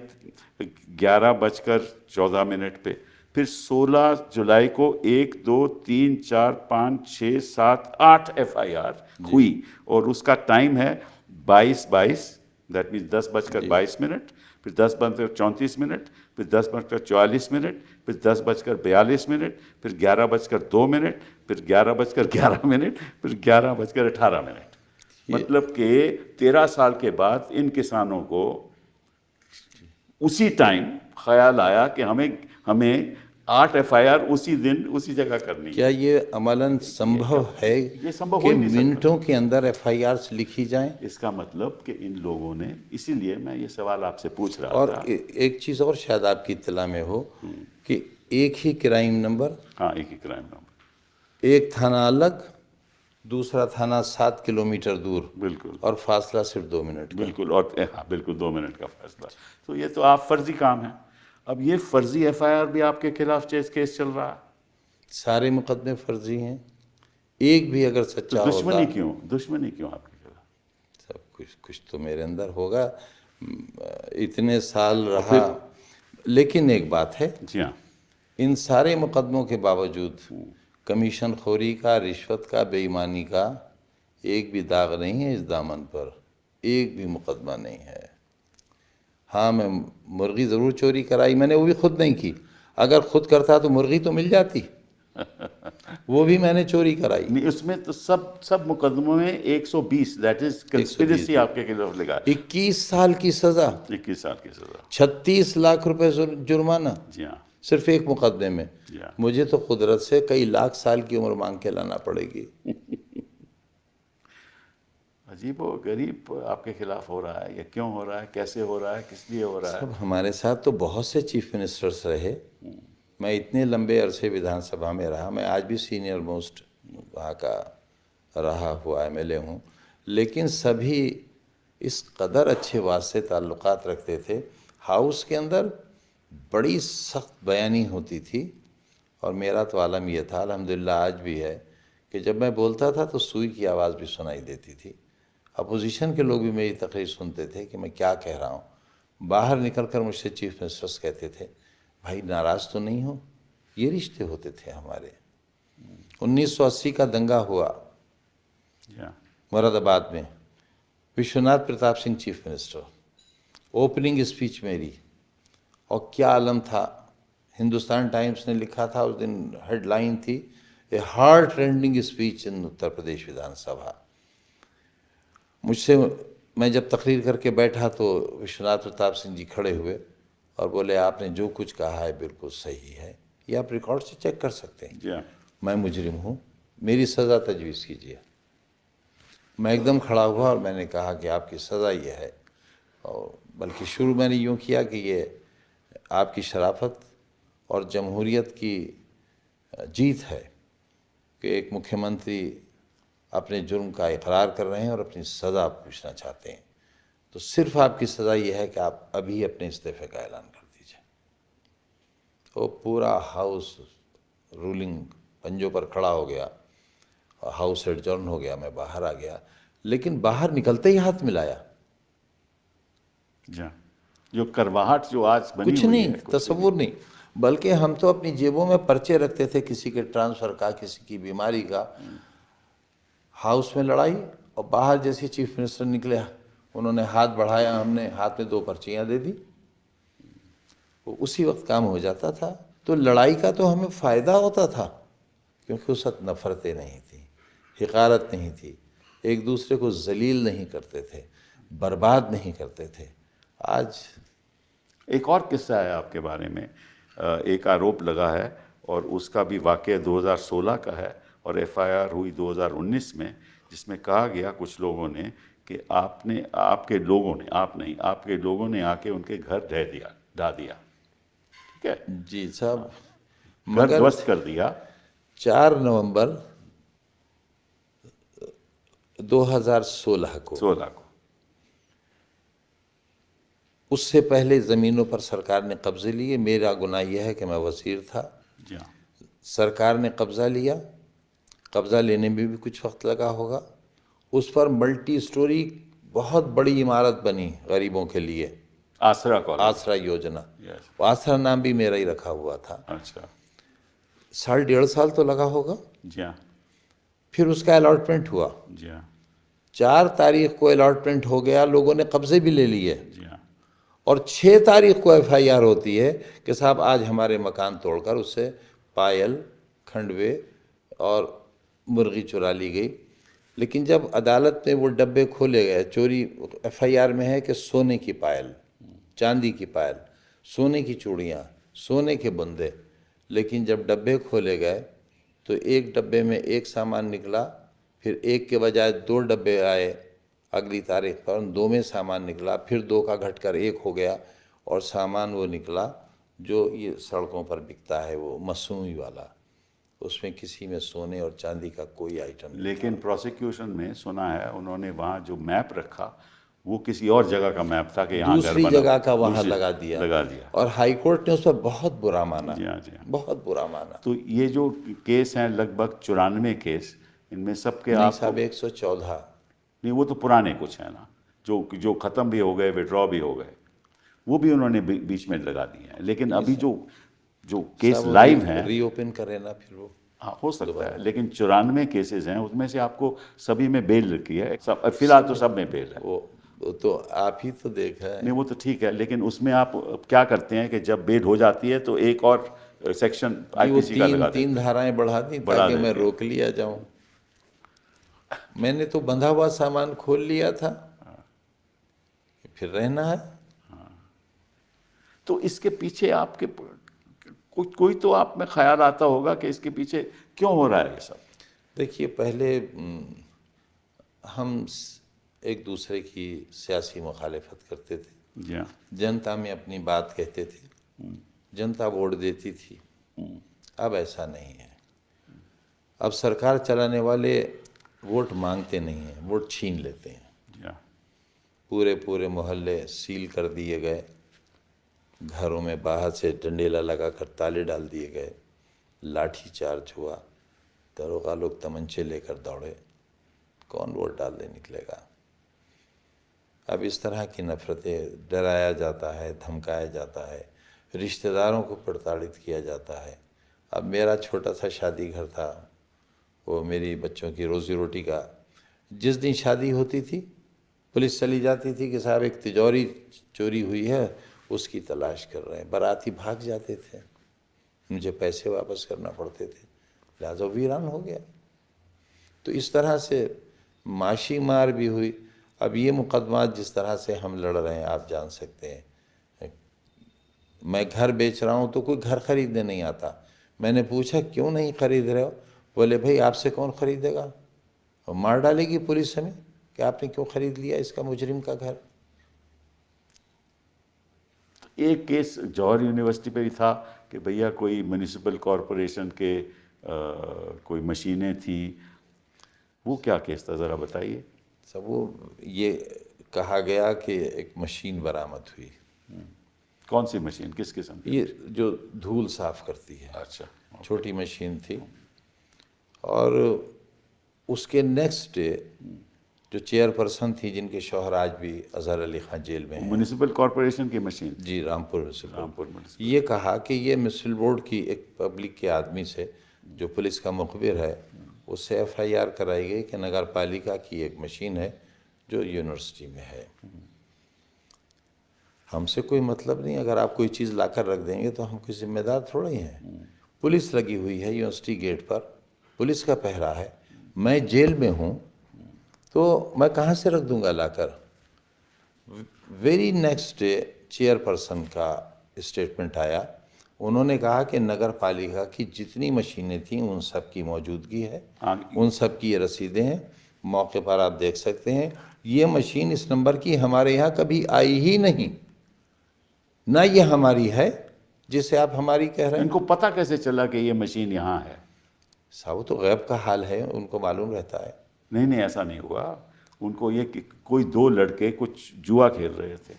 11:14 पे, फिर 16 जुलाई को 1 2 3 4 5 6 7 8 एफआईआर हुई, और उसका टाइम है 22:22, दैट मीन्स 10:22, फिर 10:34, फिर 10:44, फिर 10:42, फिर 11:02, फिर 11:11, फिर 11:18। मतलब कि 13 साल के बाद इन किसानों को उसी टाइम ख्याल आया कि हमें 8 एफआईआर उसी दिन उसी जगह करनी है। क्या ये अमलन संभव है ये संभव हो कि ही नहीं सकता। मिनटों के अंदर एफआईआर लिखी जाएं? इसका मतलब कि इन लोगों ने, इसीलिए मैं ये सवाल आपसे पूछ रहा और था। एक चीज़ और शायद आपकी इत्तला में हो कि एक ही क्राइम नंबर, हाँ, एक ही क्राइम नंबर, एक थाना अलग, दूसरा थाना 7 किलोमीटर दूर, बिल्कुल और फासला सिर्फ 2 मिनट का। बिल्कुल, और हाँ बिल्कुल 2 मिनट का फैसला। तो ये तो आप फर्जी काम है। अब ये फर्जी एफआईआर भी आपके खिलाफ केस चल रहा है। सारे मुकदमे फर्जी हैं, एक भी अगर तो सच्चा होता। दुश्मनी क्यों आपके खिलाफ? सब कुछ तो मेरे अंदर होगा, इतने साल और रहा। लेकिन एक बात है, जी हाँ, इन सारे मुकदमों के बावजूद कमीशन खोरी का, रिश्वत का, बेईमानी का एक भी दाग नहीं है इस दामन पर, एक भी मुकदमा नहीं है। हाँ, मैं मुर्गी ज़रूर चोरी कराई, मैंने वो भी खुद नहीं की। अगर खुद करता तो मुर्गी तो मिल जाती, वो भी मैंने चोरी कराई। नहीं, उसमें तो सब मुकदमों में 120, दैट इज कंस्पिरेसी आपके खिलाफ लगा है। 21 साल की सज़ा, 21 साल की सजा। 36 लाख रुपए जुर्माना, जी हाँ, सिर्फ एक मुकदमे में। जी हाँ। मुझे तो कुदरत से कई लाख साल की उम्र मांग के लाना पड़ेगी। अजीब और गरीब आपके खिलाफ हो रहा है, या क्यों हो रहा है, कैसे हो रहा है, किस लिए हो रहा है? अब हमारे साथ तो बहुत से चीफ मिनिस्टर्स रहे। मैं इतने लंबे अरसे विधानसभा में रहा, मैं आज भी सीनियर मोस्ट वहाँ का रहा हुआ एमएलए हूँ, लेकिन सभी इस कदर अच्छे वास्ते ताल्लुकात रखते थे। हाउस के अंदर बड़ी सख्त बयानी होती थी और मेरा तो आलम यह था, अल्हम्दुलिल्लाह आज भी है, कि जब मैं बोलता था तो सुई की आवाज़ भी सुनाई देती थी। अपोजिशन के लोग भी मेरी तकरीर सुनते थे कि मैं क्या कह रहा हूँ। बाहर निकल कर मुझसे चीफ मिनिस्टर्स कहते थे, भाई नाराज़ तो नहीं हो। ये रिश्ते होते थे हमारे। 1980 का दंगा हुआ या मुरादाबाद में, Vishwanath Pratap Singh chief minister, opening speech मेरी, और क्या आलम था। हिंदुस्तान टाइम्स ने लिखा था उस दिन, हेडलाइन थी, a heart rending speech in Uttar Pradesh Vidhan Sabha. मुझसे, मैं जब तकरीर करके बैठा तो विश्वनाथ प्रताप सिंह जी खड़े हुए और बोले, आपने जो कुछ कहा है बिल्कुल सही है, ये आप रिकॉर्ड से चेक कर सकते हैं। या मैं मुजरिम हूँ, मेरी सज़ा तजवीज़ कीजिए। मैं एकदम खड़ा हुआ और मैंने कहा कि आपकी सज़ा ये है, और बल्कि शुरू मैंने यूँ किया कि ये आपकी शराफत और जमहूरियत की जीत है कि एक मुख्यमंत्री अपने जुर्म का इकरार कर रहे हैं और अपनी सज़ा पूछना चाहते हैं। तो सिर्फ आपकी सज़ा ये है कि आप अभी अपने इस्तीफे का ऐलान कर दीजिए। तो पूरा हाउस रूलिंग पंजों पर खड़ा हो गया, हाउस एडजॉर्न हो गया, मैं बाहर आ गया। लेकिन बाहर निकलते ही हाथ मिलाया, जो करवाहट जो आज बनी कुछ हुई नहीं, है, कुछ भी तसव्वुर नहीं। बल्कि हम तो अपनी जेबों में पर्चे रखते थे, किसी के ट्रांसफ़र का, किसी की बीमारी का। हाउस में लड़ाई, और बाहर जैसे चीफ मिनिस्टर निकले, उन्होंने हाथ बढ़ाया, हमने हाथ में 2 पर्चियाँ दे दी, वो उसी वक्त काम हो जाता था। तो लड़ाई का तो हमें फ़ायदा होता था, क्योंकि उस वक्त नफ़रतें नहीं थी, हिकारत नहीं थी, एक दूसरे को जलील नहीं करते थे, बर्बाद नहीं करते थे। आज एक और किस्सा है आपके बारे में। एक आरोप लगा है और उसका भी वाक़या 2016 का है, और एफआईआर हुई 2019 में, जिसमें कहा गया कुछ लोगों ने कि आपने, आपके लोगों ने, आप नहीं, आपके लोगों ने आके उनके घर ढा दिया। ठीक है, जी साहब, घर मगर ध्वस्त कर दिया। 4 नवंबर 2016 को, 16 को। उससे पहले ज़मीनों पर सरकार ने कब्ज़े लिए। मेरा गुनाह यह है कि मैं वज़ीर था, जी हाँ। सरकार ने कब्ज़ा लिया, कब्ज़ा लेने में भी कुछ वक्त लगा होगा। उस पर मल्टी स्टोरी बहुत बड़ी इमारत बनी गरीबों के लिए, आसरा कॉलेज। आसरा योजना। यस। वो आसरा नाम भी मेरा ही रखा हुआ था। अच्छा। 1.5 साल तो लगा होगा। जी हाँ। फिर उसका अलॉटमेंट हुआ, जी हाँ। 4 तारीख को अलॉटमेंट हो गया, लोगों ने कब्ज़े भी ले लिए, जी हाँ। और 6 तारीख को एफआईआर होती है कि साहब आज हमारे मकान तोड़कर उससे पायल, खंडवे और मुर्गी चुरा ली गई। लेकिन जब अदालत में वो डब्बे खोले गए, चोरी एफआईआर में है कि सोने की पायल, चांदी की पायल, सोने की चूड़ियाँ, सोने के बुंदे, लेकिन जब डब्बे खोले गए तो एक डब्बे में एक सामान निकला, फिर एक के बजाय 2 डब्बे आए अगली तारीख पर, उन 2 में सामान निकला, फिर 2 का घटकर 1 हो गया, और सामान वो निकला जो ये सड़कों पर बिकता है, वो मसूई वाला। उसमें किसी में सोने और चांदी का कोई आइटम नहीं। लेकिन प्रोसिक्यूशन में सुना है उन्होंने वहाँ जो मैप रखा वो किसी और जगह का मैप था कि यहाँ घर दूसरी बना, जगह का वहाँ दूसरी लगा दिया, लगा दिया। और हाई कोर्ट ने उस पर बहुत बुरा माना, जी हाँ। जी हाँ। बहुत बुरा माना। तो ये जो केस हैं लगभग 94 केस, इनमें सबके नहीं आपको, साहब, 114। नहीं वो तो पुराने कुछ हैं ना, जो जो ख़त्म भी हो गए, विड्रॉ भी हो गए, वो भी उन्होंने बीच में लगा दिए हैं। लेकिन अभी जो जो केस साहब वो लाइव हैं, रीओपन करे ना फिर वो। हाँ हो सकता है, लेकिन 94 केसेस हैं, उसमें से आपको सभी में बेल रखी है, सब फिलहाल तो सब में बेल है। वो तो आप ही तो देखा है। नहीं वो तो ठीक है, लेकिन उसमें आप क्या करते हैं कि जब बेल हो जाती है तो एक और सेक्शन जी, वो आईपीसी का लगा देते तीन हैं, धाराएं बढ़ा दी बढ़ा ताकि मैं देते हैं। रोक लिया जाऊं। मैंने तो बंधा हुआ सामान खोल लिया था, फिर रहना है। तो इसके पीछे आपके कोई तो आप में ख्याल आता होगा कि इसके पीछे क्यों हो रहा है ये सब। देखिए, पहले हम एक दूसरे की सियासी मुखालिफत करते थे, जी हाँ। जनता में अपनी बात कहते थे, जनता वोट देती थी। अब ऐसा नहीं है। अब सरकार चलाने वाले वोट मांगते नहीं हैं, वोट छीन लेते हैं। जी हाँ। पूरे पूरे मोहल्ले सील कर दिए गए, घरों में बाहर से डंडेला लगाकर ताले डाल दिए गए, लाठी चार्ज हुआ, दरोगा लोग तमंचे लेकर दौड़े, कौन वोट डालने निकलेगा। अब इस तरह की नफ़रतें, डराया जाता है, धमकाया जाता है, रिश्तेदारों को प्रताड़ित किया जाता है। अब मेरा छोटा सा शादी घर था, वो मेरी बच्चों की रोज़ी रोटी का, जिस दिन शादी होती थी पुलिस चली जाती थी कि साहब एक तिजोरी चोरी हुई है, उसकी तलाश कर रहे हैं। बाराती भाग जाते थे, मुझे पैसे वापस करना पड़ते थे, लिहाजा वीरान हो गया। तो इस तरह से माशी मार भी हुई। अब ये मुकदमा जिस तरह से हम लड़ रहे हैं आप जान सकते हैं। मैं घर बेच रहा हूँ तो कोई घर खरीदने नहीं आता। मैंने पूछा क्यों नहीं खरीद रहे हो, बोले भाई आपसे कौन खरीदेगा, और मार डालेगी पुलिस हमें कि आपने क्यों खरीद लिया इसका मुजरिम का घर। एक केस जौहर यूनिवर्सिटी पे भी था कि भैया कोई म्यूनिसिपल कॉरपोरेशन के कोई मशीनें थी, वो क्या केस था ज़रा बताइए। सब वो ये कहा गया कि एक मशीन बरामद हुई। कौन सी मशीन, किस किस्म की? ये जो धूल साफ करती है, अच्छा, छोटी मशीन थी। और उसके नेक्स्ट डे जो चेयरपर्सन थी, जिनके शौहर आज भी अजहर अली खान जेल में हैं, म्यूनिसिपल कॉरपोरेशन की मशीन? जी, रामपुर म्यूनसिपल। रामपुर म्यूनिसिपल। ये कहा कि ये म्यूनसिपल बोर्ड की एक पब्लिक के आदमी से, जो पुलिस का मुखबिर है, उससे FIR कराई गई कि नगर पालिका की एक मशीन है जो यूनिवर्सिटी में है। हमसे कोई मतलब नहीं, अगर आप कोई चीज़ लाकर रख देंगे तो हम कोई जिम्मेदार थोड़े ही हैं। पुलिस लगी हुई है यूनिवर्सिटी गेट पर, पुलिस का पहरा है, मैं जेल में हूँ, तो मैं कहाँ से रख दूंगा लाकर। वेरी नेक्स्ट डे चेयरपर्सन का स्टेटमेंट आया, उन्होंने कहा कि नगर पालिका की जितनी मशीनें थीं उन सब की मौजूदगी है, उन सब की ये रसीदें हैं, मौके पर आप देख सकते हैं। ये मशीन इस नंबर की हमारे यहाँ कभी आई ही नहीं, ना ये हमारी है जिसे आप हमारी कह रहे हैं। इनको पता कैसे चला कि ये मशीन यहाँ है? साहब तो गैब का हाल है, उनको मालूम रहता है। नहीं नहीं, ऐसा नहीं हुआ। उनको ये कि कोई दो लड़के कुछ जुआ खेल रहे थे,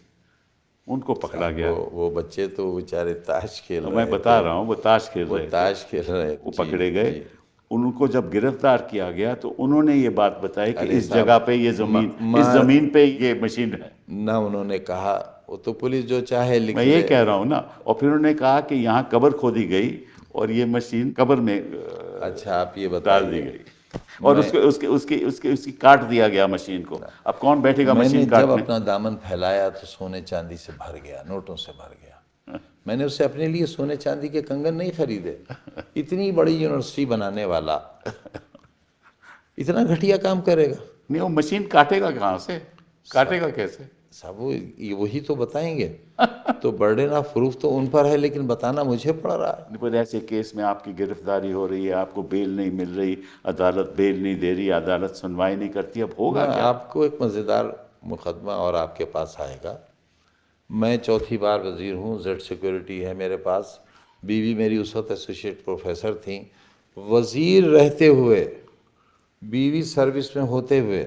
उनको पकड़ा गया। वो बच्चे तो बेचारे ताश खेल रहे मैं बता रहा हूँ, वो ताश खेल वो रहे थे, ताश खेल रहे वो जी, पकड़े गए। जी। उनको जब गिरफ्तार किया गया तो उन्होंने ये बात बताई कि अरे इस साहब, जगह पे ये जमीन, इस जमीन पे ये मशीन है। ना उन्होंने कहा, वो तो पुलिस जो चाहे लिख मैं ले। ये कह रहा हूँ ना। और फिर उन्होंने कहा कि यहाँ कब्र खोदी गई और ये मशीन कब्र में अच्छा, आप ये डाल दी बताइए। गई और उसकी काट दिया गया मशीन को। अब कौन बैठेगा मैंने मशीन जब काटने? अपना दामन फैलाया तो सोने चांदी से भर गया, नोटों से भर गया। मैंने उससे अपने लिए सोने चांदी के कंगन नहीं खरीदे। इतनी बड़ी यूनिवर्सिटी बनाने वाला इतना घटिया काम करेगा? नहीं, वो मशीन काटेगा कहाँ से, काटेगा कैसे? साहब वही तो बताएंगे। तो बर्डन ऑफ प्रूफ तो उन पर है, लेकिन बताना मुझे पड़ रहा है। पर ऐसे केस में आपकी गिरफ्तारी हो रही है, आपको बेल नहीं मिल रही, अदालत बेल नहीं दे रही, अदालत सुनवाई नहीं करती, अब होगा क्या? आपको एक मज़ेदार मुकदमा और आपके पास आएगा। मैं चौथी बार वज़ीर हूँ, जेड सिक्योरिटी है मेरे पास। बीवी मेरी उस वक्त एसोसिएट प्रोफेसर थी। वज़ीर रहते हुए, बीवी सर्विस में होते हुए,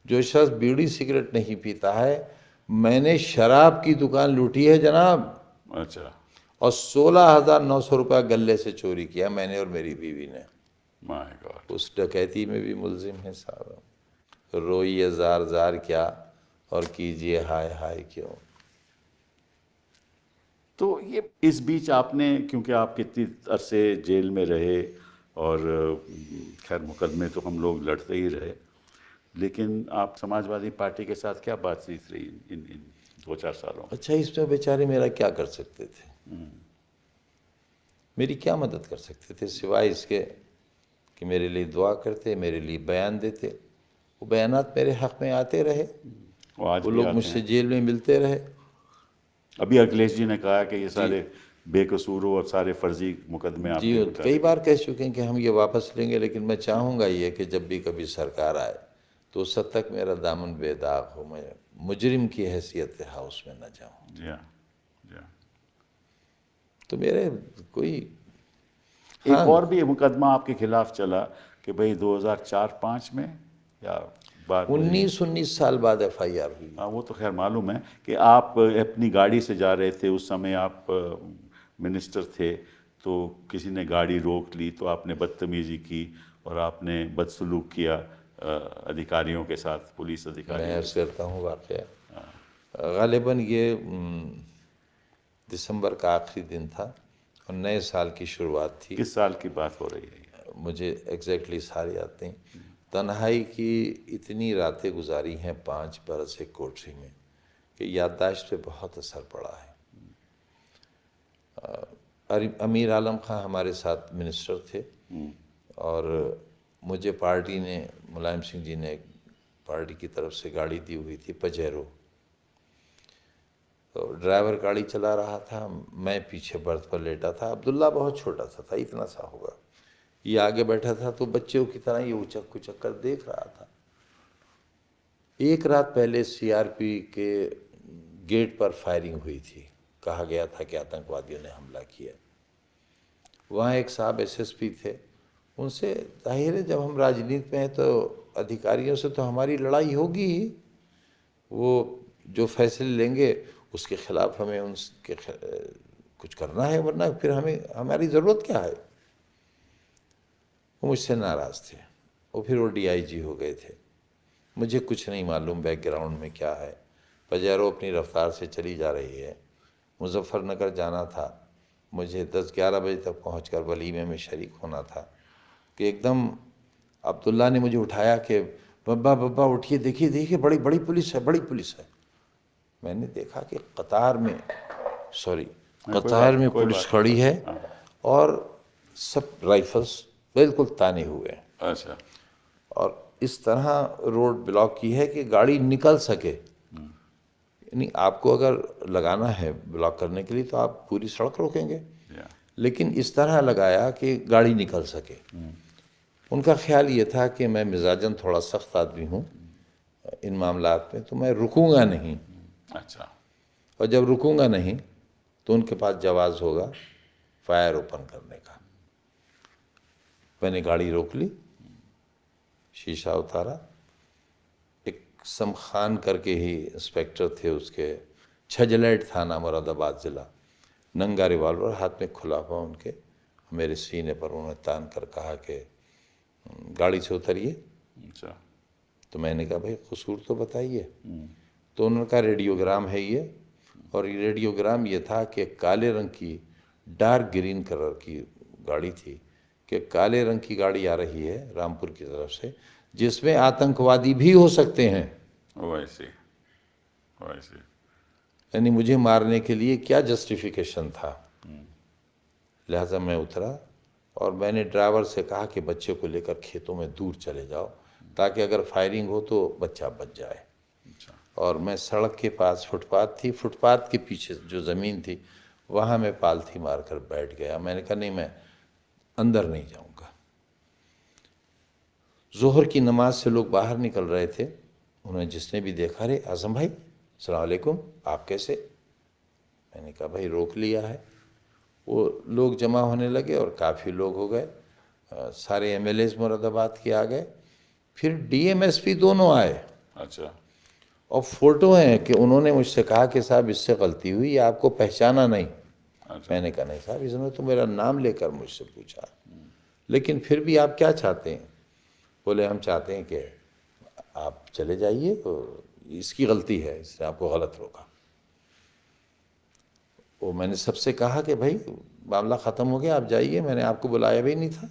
जो शख्स बीड़ी सिगरेट नहीं पीता है, मैंने शराब की दुकान लूटी है जनाब, अच्छा, और 16,900 रुपया गले से चोरी किया मैंने और मेरी बीवी ने। My God. उस डकैती में भी मुलजिम है साहब। रोइए जार जार क्या और कीजिए हाय हाय क्यों। तो ये इस बीच आपने, क्योंकि आप कितनी अरसे जेल में रहे और खैर मुकदमे तो हम लोग लड़ते ही रहे, लेकिन आप समाजवादी पार्टी के साथ क्या बातचीत रही इन 2-4 सालों में? अच्छा, इसमें बेचारे मेरा क्या कर सकते थे, मेरी क्या मदद कर सकते थे, सिवाय इसके कि मेरे लिए दुआ करते, मेरे लिए बयान देते। वो बयानात मेरे हक़ में आते रहे, आज वो भी लोग आते मुझसे हैं। जेल में मिलते रहे। अभी अखिलेश जी ने कहा कि ये सारे बेकसूर और सारे फर्जी मुकदमे जी, आपने उठा कई लिए। बार कह चुके हैं कि हम ये वापस लेंगे, लेकिन मैं चाहूँगा ये कि जब भी कभी सरकार आए तो उस हद तक मेरा दामन बेदाग हो, मैं मुजरिम की हैसियत के हाउस में न जाऊँ। जी हाँ, जी हाँ। तो मेरे कोई एक और भी मुकदमा आपके खिलाफ चला कि भाई 2004-5 में या बाद में, 19 साल बाद FIR हुई। हाँ वो तो खैर मालूम है कि आप अपनी गाड़ी से जा रहे थे, उस समय आप मिनिस्टर थे, तो किसी ने गाड़ी रोक ली तो आपने बदतमीजी की और आपने बदसलूक किया अधिकारियों के साथ, पुलिस मैं अधिकारियों के अर्ज करता हूँ वाक़या ग़ालिबन ये दिसंबर का आखिरी दिन था और नए साल की शुरुआत साथ। थी। किस साल की बात हो रही है ये? मुझे एग्जैक्टली सारी याद नहीं। तन्हाई की इतनी रातें गुजारी हैं 5 बरस एक कोठरी में कि याददाश्त पे बहुत असर पड़ा है। अमीर आलम खां हमारे साथ मिनिस्टर थे और मुझे पार्टी ने, मुलायम सिंह जी ने पार्टी की तरफ से गाड़ी दी हुई थी पजेरो। तो ड्राइवर गाड़ी चला रहा था, मैं पीछे बर्थ पर लेटा था। अब्दुल्ला बहुत छोटा सा था, इतना सा होगा। ये आगे बैठा था तो बच्चों की तरह ये उचक कुचक कर देख रहा था। एक रात पहले सीआरपी के गेट पर फायरिंग हुई थी, कहा गया था कि आतंकवादियों ने हमला किया। वहाँ एक साहब एसएसपी थे, उनसे जाहिर है जब हम राजनीति में हैं तो अधिकारियों से तो हमारी लड़ाई होगी ही, वो जो फैसले लेंगे उसके खिलाफ हमें उनके कुछ करना है, वरना फिर हमें हमारी ज़रूरत क्या है। वो मुझसे नाराज़ थे। वो फिर वो डीआईजी हो गए थे। मुझे कुछ नहीं मालूम बैकग्राउंड में क्या है। पजेरो अपनी रफ्तार से चली जा रही है। मुजफ्फरनगर जाना था, मुझे 10-11 बजे तक पहुंचकर वलीमे में शरीक होना था कि एकदम अब्दुल्ला ने मुझे उठाया कि बब्बा बब्बा उठिए, देखिए देखिए बड़ी बड़ी पुलिस है, बड़ी पुलिस है। मैंने देखा कि कतार में कोई पुलिस बात खड़ी है हाँ। और सब राइफल्स बिल्कुल ताने हुए हैं अच्छा। और इस तरह रोड ब्लॉक की है कि गाड़ी निकल सके। यानी आपको अगर लगाना है ब्लॉक करने के लिए तो आप पूरी सड़क रोकेंगे, या लेकिन इस तरह लगाया कि गाड़ी निकल सके। उनका ख्याल ये था कि मैं मिजाजन थोड़ा सख्त आदमी हूँ इन मामलात में, तो मैं रुकूंगा नहीं, अच्छा। और जब रुकूंगा नहीं तो उनके पास जवाज़ होगा फायर ओपन करने का। मैंने गाड़ी रोक ली, शीशा उतारा। एक सम खान करके ही इंस्पेक्टर थे, उसके छजलैट थाना मुरादाबाद ज़िला, नंगा रिवाल्वर हाथ में खुला हुआ उनके, मेरे सीने पर उन्होंने तान कर कहा कि गाड़ी से उतरिए। अच्छा। तो मैंने कहा भाई कसूर तो बताइए। तो उन्होंने कहा रेडियोग्राम है ये, और ये रेडियोग्राम ये था कि काले रंग की डार्क ग्रीन कलर की गाड़ी थी, कि काले रंग की गाड़ी आ रही है रामपुर की तरफ से, जिसमें आतंकवादी भी हो सकते हैं। वैसे वैसे यानी मुझे मारने के लिए क्या जस्टिफिकेशन था। लिहाजा मैं उतरा और मैंने ड्राइवर से कहा कि बच्चे को लेकर खेतों में दूर चले जाओ ताकि अगर फायरिंग हो तो बच्चा बच जाए। अच्छा। और मैं सड़क के पास फुटपाथ थी, फुटपाथ के पीछे जो ज़मीन थी वहाँ मैं पालथी मारकर बैठ गया। मैंने कहा नहीं, मैं अंदर नहीं जाऊँगा। ज़ोहर की नमाज से लोग बाहर निकल रहे थे। उन्होंने जिसने भी देखा, अरे आज़म भाई अस्सलाम वालेकुम, आप कैसे? मैंने कहा भाई रोक लिया है। वो लोग जमा होने लगे और काफ़ी लोग हो गए। सारे एमएलएज मुरादाबाद के आ गए, फिर डीएमएसपी दोनों आए। अच्छा। और फोटो हैं कि उन्होंने मुझसे कहा कि साहब इससे गलती हुई, ये आपको पहचाना नहीं। अच्छा। मैंने कहा नहीं साहब, इसने तो मेरा नाम लेकर मुझसे पूछा, लेकिन फिर भी आप क्या चाहते हैं? बोले हम चाहते हैं कि आप चले जाइए, तो इसकी गलती है, इसने आपको गलत रोका। वो मैंने सबसे कहा कि भाई मामला ख़त्म हो गया, आप जाइए, मैंने आपको बुलाया भी नहीं था।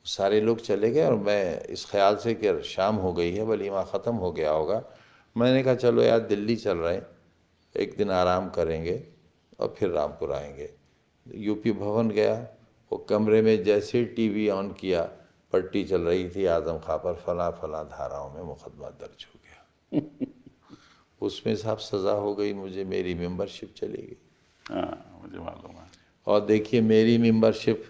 सारे लोग चले गए और मैं इस ख्याल से कि शाम हो गई है, वलीमा ख़त्म हो गया होगा, मैंने कहा चलो यार दिल्ली चल रहे हैं, एक दिन आराम करेंगे और फिर रामपुर आएंगे। यूपी भवन गया, वो कमरे में जैसे टीवी ऑन किया, पट्टी चल रही थी आज़म खां पर, फला फला धाराओं में मुकदमा दर्ज हो गया। उसमें साहब सज़ा हो गई मुझे, मेरी मेंबरशिप चली गई। हाँ, मुझे मालूम है। और देखिए मेरी मेंबरशिप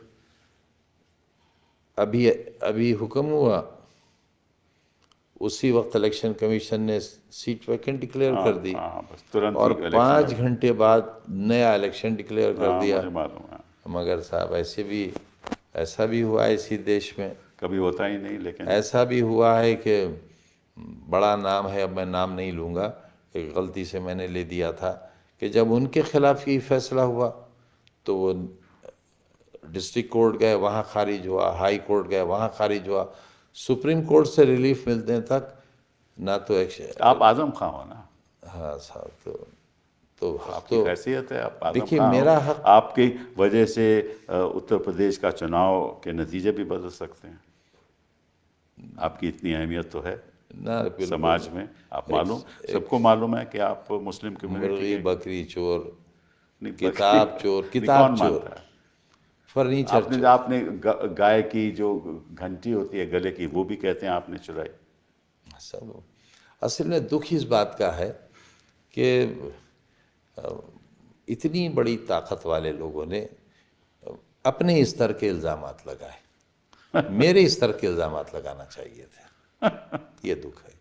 अभी अभी हुक्म हुआ, उसी वक्त इलेक्शन कमीशन ने सीट वैकेंट डिक्लेयर कर दी, हाँ, बस तुरंत और ही इलेक्शन 5 हो गया। घंटे बाद नया इलेक्शन डिक्लेयर कर हाँ, दिया। मुझे मालूम है। मगर साहब ऐसा भी हुआ है इसी देश में, कभी होता ही नहीं, लेकिन ऐसा भी हुआ है कि बड़ा नाम है, अब मैं नाम नहीं लूँगा, एक गलती से मैंने ले दिया था, कि जब उनके खिलाफ ये फैसला हुआ तो वो डिस्ट्रिक्ट कोर्ट गए वहाँ खारिज हुआ, हाई कोर्ट गए वहाँ खारिज हुआ, सुप्रीम कोर्ट से रिलीफ मिलने तक ना तो एक्शन। आप आजम खां हो ना, हाँ साहब, तो आपकी हैसियत है, आप आजम देखिए खां हो। मेरा हक, आपकी वजह से उत्तर प्रदेश का चुनाव के नतीजे भी बदल सकते हैं। आपकी इतनी अहमियत तो है ना बिल्कुल समाज में, आप मालूम, सबको मालूम है कि आप मुस्लिम कम्युनिटी मुर्गी के बकरी चोर, नहीं, किताब चोर, नहीं, किताब कौन चोर, मानता है? फर्नीचर आपने चोर। आपने गाय की जो घंटी होती है गले की, वो भी कहते हैं आपने चुराई। सब असल में दुख इस बात का है कि इतनी बड़ी ताकत वाले लोगों ने अपने स्तर के इल्ज़ामात लगाए, मेरे स्तर के इल्ज़ामात लगाना चाहिए थे, ये दुख है।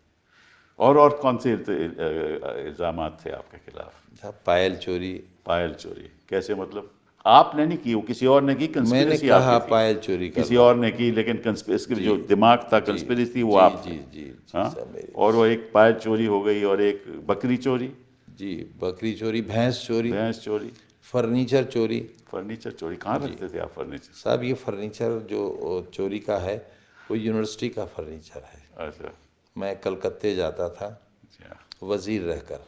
और कौन से इल्जामात थे आपके खिलाफ? साहब पायल चोरी, पायल चोरी कैसे, मतलब आपने नहीं की, वो किसी और ने की, मैंने कंस्पिरेसी कहा आपकी थी। पायल चोरी कर किसी रहा और हूँ। ने की, लेकिन कंस्पिरेसी जी जो दिमाग था, जी कंस्पिरेसी वो जी आप थे। जी जी जी हाँ, सब मेरी। और वो एक पायल चोरी हो गई और एक बकरी चोरी, जी बकरी चोरी, भैंस चोरी, भैंस चोरी, फर्नीचर चोरी। फर्नीचर चोरी। कहाँ जी रखते थे आप फर्नीचर? साहब ये फर्नीचर जो चोरी का है वो यूनिवर्सिटी का फर्नीचर है। अच्छा, मैं कलकत्ते जाता था अच्छा, वज़ीर रहकर,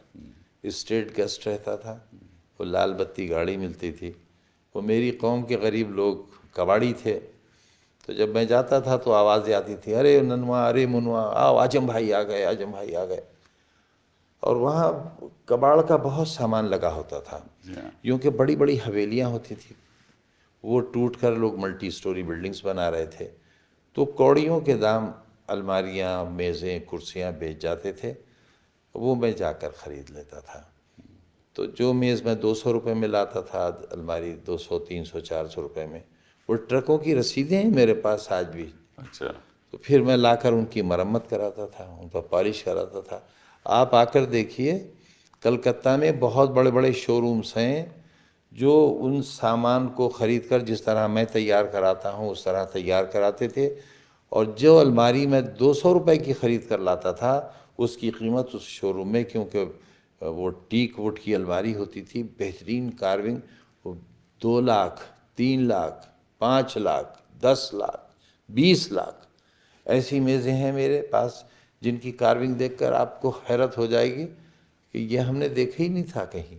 स्टेट गेस्ट रहता था, वो लाल बत्ती गाड़ी मिलती थी, वो मेरी कौम के गरीब लोग कबाड़ी थे, तो जब मैं जाता था तो आवाज़ें आती थी, अरे ननवा, अरे मुनवा, आओ आजम भाई आ गए, आजम भाई आ गए। और वहाँ कबाड़ का बहुत सामान लगा होता था, जी हाँ, यूँ कि बड़ी बड़ी हवेलियाँ होती थी, वो टूट कर लोग मल्टी स्टोरी बिल्डिंग्स बना रहे थे, तो कौड़ियों के दाम अलमारियाँ, मेज़ें, कुर्सियाँ बेच जाते थे, वो मैं जाकर ख़रीद लेता था। तो जो मेज़ मैं 200 रुपये में लाता था, अलमारी 200, 300, 400 रुपये में, वो ट्रकों की रसीदें हैं मेरे पास आज भी। अच्छा, तो फिर मैं लाकर उनकी मरम्मत कराता था, उन पर पॉलिश कराता था। आप आकर देखिए, कलकत्ता में बहुत बड़े बड़े शोरूम्स हैं जो उन सामान को ख़रीद कर जिस तरह मैं तैयार कराता हूँ उस तरह तैयार कराते थे, और जो अलमारी मैं 200 रुपये की ख़रीद कर लाता था उसकी कीमत उस शोरूम में, क्योंकि वो टीक वुड की अलमारी होती थी, बेहतरीन कार्विंग, वो 2 लाख, 3 लाख, 5 लाख, 10 लाख, 20 लाख ऐसी मेज़ें हैं मेरे पास जिनकी कार्विंग देखकर आपको हैरत हो जाएगी कि ये हमने देखा ही नहीं था कहीं।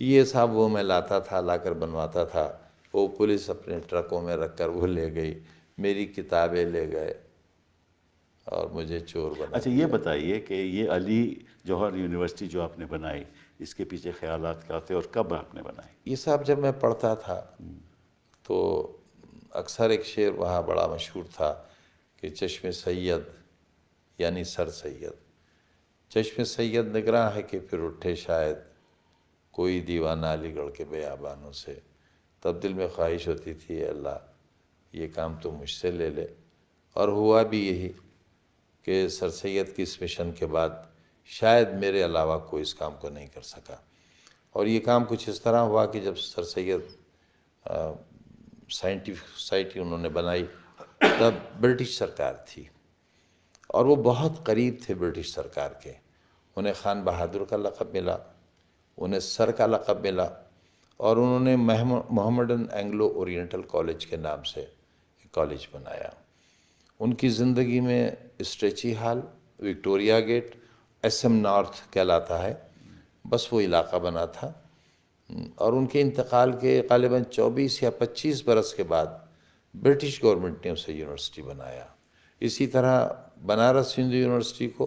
ये सब वो मैं लाता था, लाकर बनवाता था, वो पुलिस अपने ट्रकों में रखकर वो ले गई, मेरी किताबें ले गए और मुझे चोर बना अच्छा, ये दिया। बताइए कि ये अली जौहर यूनिवर्सिटी जो आपने बनाई, इसके पीछे ख्यालात क्या थे और कब आपने बनाई? ये सब जब मैं पढ़ता था तो अक्सर एक शेर वहाँ बड़ा मशहूर था कि चश्मे सैयद यानी सर सैयद, चश्मे सैयद निगरां है कि फिर उठे शायद कोई दीवाना अलीगढ़ के बेयाबानों से। तब दिल में ख्वाहिश होती थी अल्लाह ये काम तो मुझसे ले ले, और हुआ भी यही कि सर सैयद की इस मिशन के बाद शायद मेरे अलावा कोई इस काम को नहीं कर सका। और ये काम कुछ इस तरह हुआ कि जब सर सैयद साइंटिफिक सोसाइटी उन्होंने बनाई तब ब्रिटिश सरकार थी, और वो बहुत करीब थे ब्रिटिश सरकार के। उन्हें खान बहादुर का लक़ब मिला, उन्हें सर का लक़ब मिला, और उन्होंने मोहम्मडन एंग्लो ओरिएंटल कॉलेज के नाम से एक कॉलेज बनाया। उनकी ज़िंदगी में Strachey hall, Victoria gate, SM north कहलाता है, बस वो इलाका बना था। और उनके इंतकाल के ग़ालिबन 24 या 25 बरस के बाद ब्रिटिश गवर्नमेंट ने उसे यूनिवर्सिटी बनाया। इसी तरह बनारस हिंदू यूनिवर्सिटी को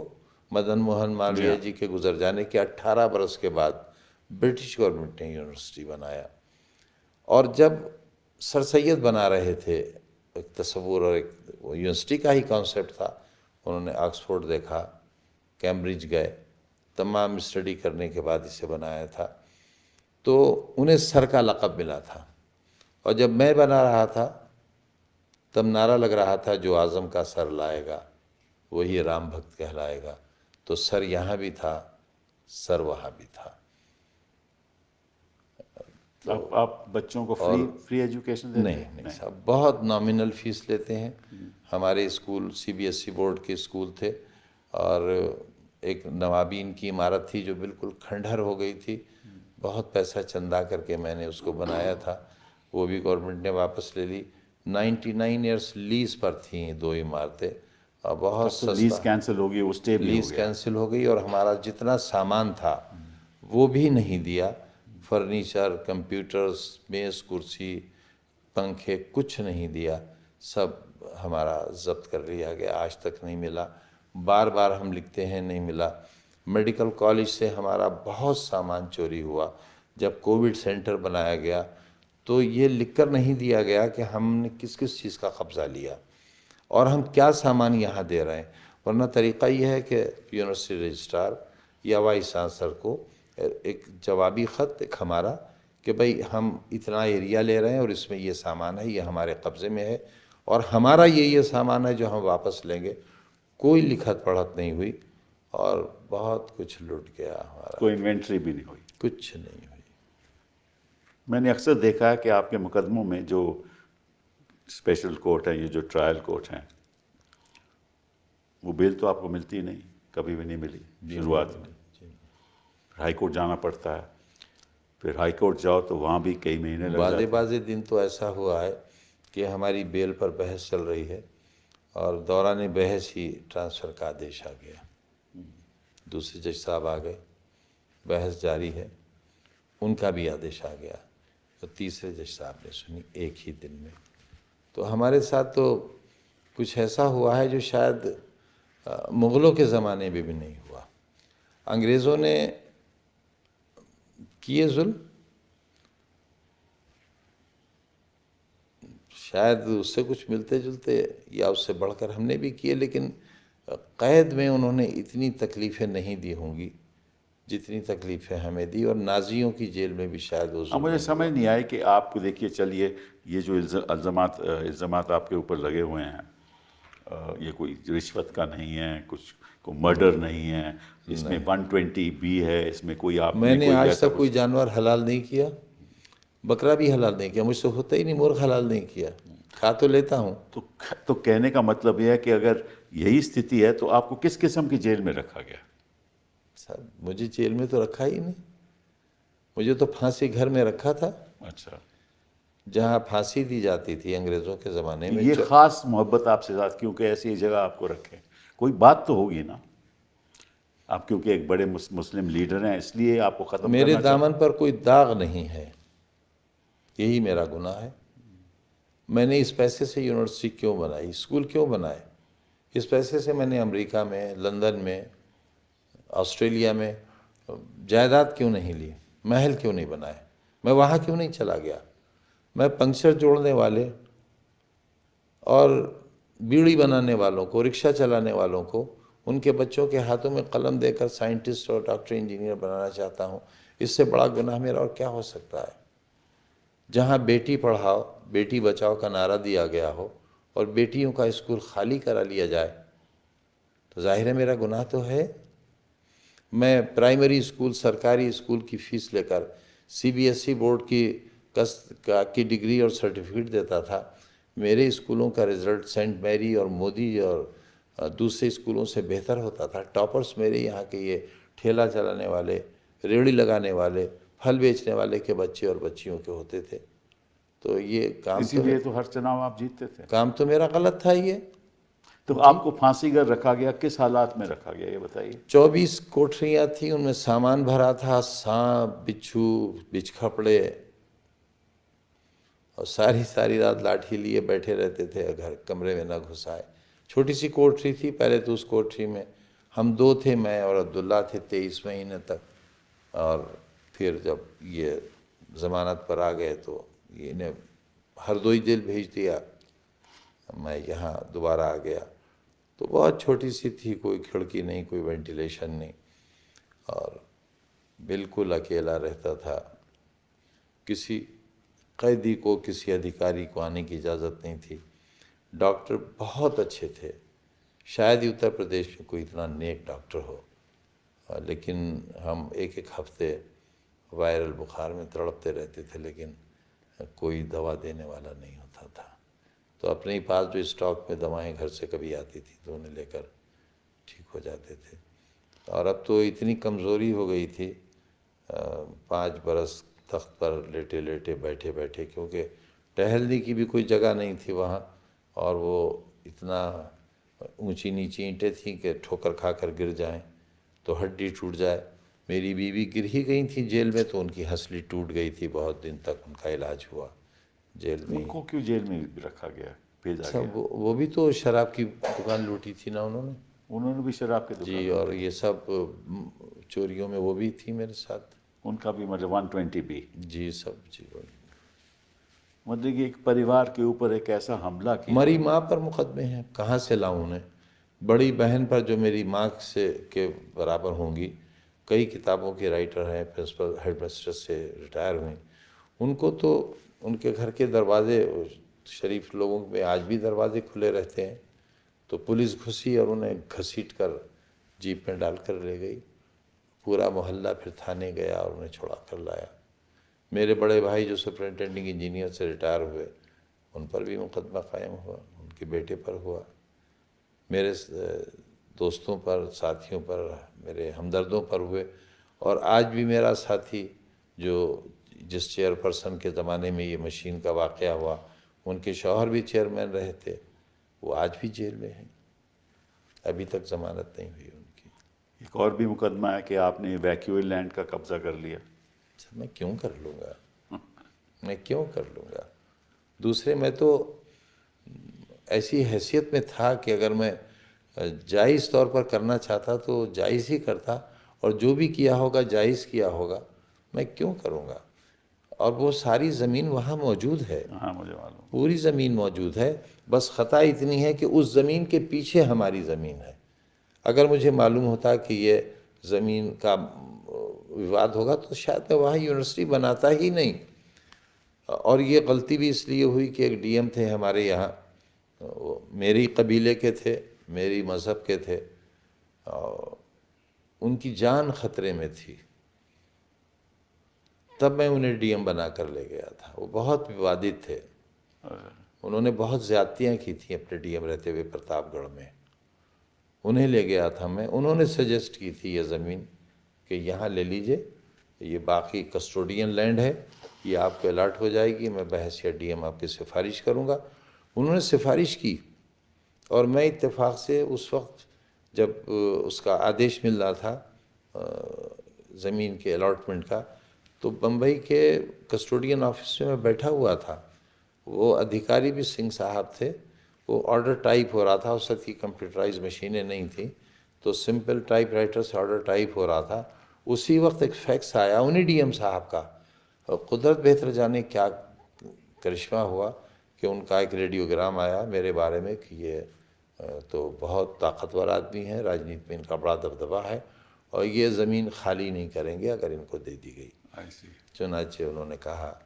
मदन मोहन जी मालवीय हाँ, जी के गुजर जाने के 18 बरस के बाद ब्रिटिश गवर्नमेंट ने यूनिवर्सिटी बनाया। और जब सर सैयद बना रहे थे, एक तस्वुर और एक यूनिवर्सिटी का ही कॉन्सेप्ट था, उन्होंने ऑक्सफोर्ड देखा, कैम्ब्रिज गए, तमाम स्टडी करने के बाद इसे बनाया था, तो उन्हें सर का लक़ब मिला था। और जब मैं बना रहा था तब नारा लग रहा था जो आज़म का सर लाएगा वही राम भक्त कहलाएगा। तो सर यहाँ भी था, सर वहाँ भी था। तो आप बच्चों को फ्री और फ्री एजुकेशन देते नहीं हैं? नहीं साहब, बहुत नॉमिनल फ़ीस लेते हैं। हमारे स्कूल CBSE बोर्ड के स्कूल थे, और एक नवाबीन की इमारत थी जो बिल्कुल खंडहर हो गई थी, बहुत पैसा चंदा करके मैंने उसको बनाया था। वो भी गवर्नमेंट ने वापस ले ली। 99 ईयर्स लीज पर थी 2 इमारतें और बहुत तो लीज सस्ता। कैंसिल हो गई, वो स्टे भी हो लीज गया। कैंसिल हो गई और हमारा जितना सामान था वो भी नहीं दिया। फर्नीचर, कंप्यूटर्स, मेज़, कुर्सी, पंखे, कुछ नहीं दिया। सब हमारा जब्त कर लिया गया, आज तक नहीं मिला। बार बार हम लिखते हैं, नहीं मिला। मेडिकल कॉलेज से हमारा बहुत सामान चोरी हुआ। जब कोविड सेंटर बनाया गया तो ये लिखकर नहीं दिया गया कि हमने किस किस चीज़ का कब्ज़ा लिया और हम क्या सामान यहाँ दे रहे हैं। वरना तरीक़ा ये है कि यूनिवर्सिटी रजिस्ट्रार या वाइस चांसलर को एक जवाबी ख़त एक हमारा कि भाई हम इतना एरिया ले रहे हैं और इसमें ये सामान है, ये हमारे कब्ज़े में है और हमारा ये सामान है जो हम वापस लेंगे। कोई लिखत पढ़त नहीं हुई और बहुत कुछ लूट गया हमारा, कोई इन्वेंट्री भी नहीं हुई। कुछ नहीं हुई। मैंने अक्सर देखा है कि आपके मुकदमों में जो स्पेशल कोर्ट है, ये जो ट्रायल कोर्ट हैं, वो बेल तो आपको मिलती ही नहीं, कभी भी नहीं मिली शुरुआत में। हाई कोर्ट जाना पड़ता है, फिर हाई कोर्ट जाओ तो वहाँ भी कई महीने लग जाते हैं। बाज़े दिन तो ऐसा हुआ है कि हमारी बेल पर बहस चल रही है और दौरान बहस ही ट्रांसफ़र का आदेश आ गया। दूसरे जज साहब आ गए, बहस जारी है, उनका भी आदेश आ गया तो तीसरे जज साहब ने सुनी एक ही दिन में। तो हमारे साथ तो कुछ ऐसा हुआ है जो शायद मुग़लों के ज़माने में भी नहीं हुआ। अंग्रेज़ों ने किए जुल्म, शायद उससे कुछ मिलते जुलते या उससे बढ़कर हमने भी किए, लेकिन क़ैद में उन्होंने इतनी तकलीफ़ें नहीं दी होंगी जितनी तकलीफ़ें हमें दी। और नाजियों की जेल में भी शायद वो जुल्म मुझे नहीं समझ हुआ। नहीं आया कि आपको, देखिए चलिए, ये जो इल्ज़ामात आपके ऊपर लगे हुए हैं, ये कोई रिश्वत का नहीं है, कुछ को मर्डर नहीं है, इसमें 120B है, इसमें कोई आपने मैंने कोई आज वैसा तक कोई जानवर हलाल नहीं किया, बकरा भी हलाल नहीं किया, मुझसे होता ही नहीं। मुर्ग हलाल नहीं किया, खा तो लेता हूँ। तो कहने का मतलब यह है कि अगर यही स्थिति है तो आपको किस किस्म की जेल में रखा गया? साहब मुझे जेल में तो रखा ही नहीं, मुझे तो फांसी घर में रखा था, अच्छा, जहाँ फांसी दी जाती थी अंग्रेज़ों के ज़माने में। ये ख़ास मोहब्बत आपसे साथ क्योंकि ऐसी जगह आपको रखे, कोई बात तो होगी ना? आप क्योंकि एक बड़े मुस्लिम लीडर हैं, इसलिए आपको ख़त्म मेरे करना चाहते दामन पर कोई दाग नहीं है, यही मेरा गुनाह है। मैंने इस पैसे से यूनिवर्सिटी क्यों बनाई, स्कूल क्यों बनाए? इस पैसे से मैंने अमेरिका में, लंदन में, ऑस्ट्रेलिया में जायदाद क्यों नहीं ली, महल क्यों नहीं बनाए, मैं वहाँ क्यों नहीं चला गया? मैं पंक्चर जोड़ने वाले और बीड़ी बनाने वालों को, रिक्शा चलाने वालों को, उनके बच्चों के हाथों में कलम देकर साइंटिस्ट और डॉक्टर इंजीनियर बनाना चाहता हूँ। इससे बड़ा गुनाह मेरा और क्या हो सकता है? जहाँ बेटी पढ़ाओ, बेटी बचाओ का नारा दिया गया हो और बेटियों का स्कूल खाली करा लिया जाए, तो जाहिर है मेरा गुनाह तो है। मैं प्राइमरी स्कूल, सरकारी स्कूल की फ़ीस लेकर CBSE बोर्ड की डिग्री और सर्टिफिकेट देता था। मेरे स्कूलों का रिज़ल्ट सेंट मैरी और मोदी और दूसरे स्कूलों से बेहतर होता था। टॉपर्स मेरे यहाँ के ये ठेला चलाने वाले, रेहड़ी लगाने वाले, फल बेचने वाले के बच्चे और बच्चियों के होते थे। तो ये इसीलिए तो हर चुनाव आप जीतते थे। काम तो मेरा गलत था ये। तो आपको फांसी घर रखा गया, किस हालात में रखा गया ये बताइए? 24 कोठरियाँ थी, उनमें सामान भरा था, सांप, बिच्छू, बिच्छखपड़े, और सारी रात लाठी लिए बैठे रहते थे, घर कमरे में न घुसाए। छोटी सी कोठरी थी पहले तो, उस कोठरी में हम 2 थे, मैं और अब्दुल्ला थे 23 महीने तक। और फिर जब ये ज़मानत पर आ गए तो इन्हें हरदोई जेल भेज दिया, मैं यहाँ दोबारा आ गया। तो बहुत छोटी सी थी, कोई खिड़की नहीं, कोई वेंटिलेशन नहीं, और बिल्कुल अकेला रहता था। किसी कैदी को, किसी अधिकारी को आने की इजाज़त नहीं थी। डॉक्टर बहुत अच्छे थे, शायद ही उत्तर प्रदेश में कोई इतना नेक डॉक्टर हो, लेकिन हम एक हफ्ते वायरल बुखार में तड़पते रहते थे, लेकिन कोई दवा देने वाला नहीं होता था। तो अपने ही पास जो स्टॉक में दवाएं घर से कभी आती थी तो उन्हें लेकर ठीक हो जाते थे। और अब तो इतनी कमज़ोरी हो गई थी, 5 बरस तख्त पर लेटे लेटे, बैठे बैठे, क्योंकि टहलने की भी कोई जगह नहीं थी वहाँ, और वो इतना ऊंची नीची ईंटें थीं कि ठोकर खाकर गिर जाएं तो हड्डी टूट जाए। मेरी बीवी गिर ही गई थी जेल में, तो उनकी हंसली टूट गई थी, बहुत दिन तक उनका इलाज हुआ जेल में ही। उनको क्यों जेल में रखा गया, भेजा सब गया? वो भी तो शराब की दुकान लूटी थी ना उन्होंने। उन्होंने भी शराब की जी, दुकान, और ये सब चोरियों में वो भी थी मेरे साथ। उनका भी मतलब 120 भी। जी, सब जी। मतलब कि एक परिवार के ऊपर एक ऐसा हमला किया। मरी माँ पर मुकदमे हैं, कहाँ से लाऊं उन्हें? बड़ी बहन पर, जो मेरी माँ से के बराबर होंगी, कई किताबों की राइटर हैं, प्रिंसिपल हेडमिस्ट्रेस से रिटायर हुई, उनको तो उनके घर के दरवाजे, शरीफ लोगों में आज भी दरवाजे खुले रहते हैं, तो पुलिस घुसी और उन्हें घसीट कर जीप में डालकर ले गई। पूरा मोहल्ला फिर थाने गया और उन्हें छुड़ा कर लाया। मेरे बड़े भाई जो सुपरिटेंडिंग इंजीनियर से रिटायर हुए, उन पर भी मुकदमा कायम हुआ, उनके बेटे पर हुआ, मेरे दोस्तों पर, साथियों पर, मेरे हमदर्दों पर हुए। और आज भी मेरा साथी, जो जिस चेयरपर्सन के ज़माने में ये मशीन का वाक़या हुआ, उनके शौहर भी चेयरमैन रहे थे, वो आज भी जेल में हैं, अभी तक ज़मानत नहीं हुई उनकी। एक और भी मुकदमा है कि आपने वैक्यूअल लैंड का कब्जा कर लिया। सर, मैं क्यों कर लूँगा, मैं क्यों कर लूँगा? दूसरे, मैं तो ऐसी हैसियत में था कि अगर मैं जायज़ तौर पर करना चाहता तो जायज़ ही करता, और जो भी किया होगा जायज़ किया होगा, मैं क्यों करूँगा? और वो सारी ज़मीन वहाँ मौजूद है, हाँ, मुझे मालूम। पूरी ज़मीन मौजूद है, बस ख़ता इतनी है कि उस ज़मीन के पीछे हमारी ज़मीन है। अगर मुझे मालूम होता कि ये ज़मीन का विवाद होगा तो शायद मैं वहाँ यूनिवर्सिटी बनाता ही नहीं। और ये गलती भी इसलिए हुई कि एक डीएम थे हमारे यहाँ, वो मेरी कबीले के थे, मेरी मज़हब के थे, और उनकी जान ख़तरे में थी, तब मैं उन्हें डीएम बना कर ले गया था। वो बहुत विवादित थे, उन्होंने बहुत ज़्यादतियाँ की थी अपने डीएम रहते हुए प्रतापगढ़ में। उन्हें ले गया था मैं, उन्होंने सजेस्ट की थी ये ज़मीन कि यहाँ ले लीजिए, ये बाकी कस्टोडियन लैंड है, ये आपको अलर्ट हो जाएगी, मैं बहैसियत डीएम आपकी सिफारिश करूँगा। उन्होंने सिफारिश की, और मैं इत्तेफाक से उस वक्त जब उसका आदेश मिल रहा था ज़मीन के अलॉटमेंट का, तो बम्बई के कस्टोडियन ऑफिस में मैं बैठा हुआ था। वो अधिकारी भी सिंह साहब थे। वो ऑर्डर टाइप हो रहा था, उस वक्त की कंप्यूटराइज मशीनें नहीं थी, तो सिंपल टाइपराइटर से ऑर्डर टाइप हो रहा था। उसी वक्त एक फैक्स आया उन्हीं डीएम साहब का, और कुदरत बेहतर जाने क्या करिश्मा हुआ कि उनका एक रेडियोग्राम आया मेरे बारे में कि ये तो बहुत ताकतवर आदमी है, राजनीति में इनका बड़ा दबदबा है, और ये ज़मीन खाली नहीं करेंगे अगर इनको दे दी गई। चुनाचे उन्होंने कहा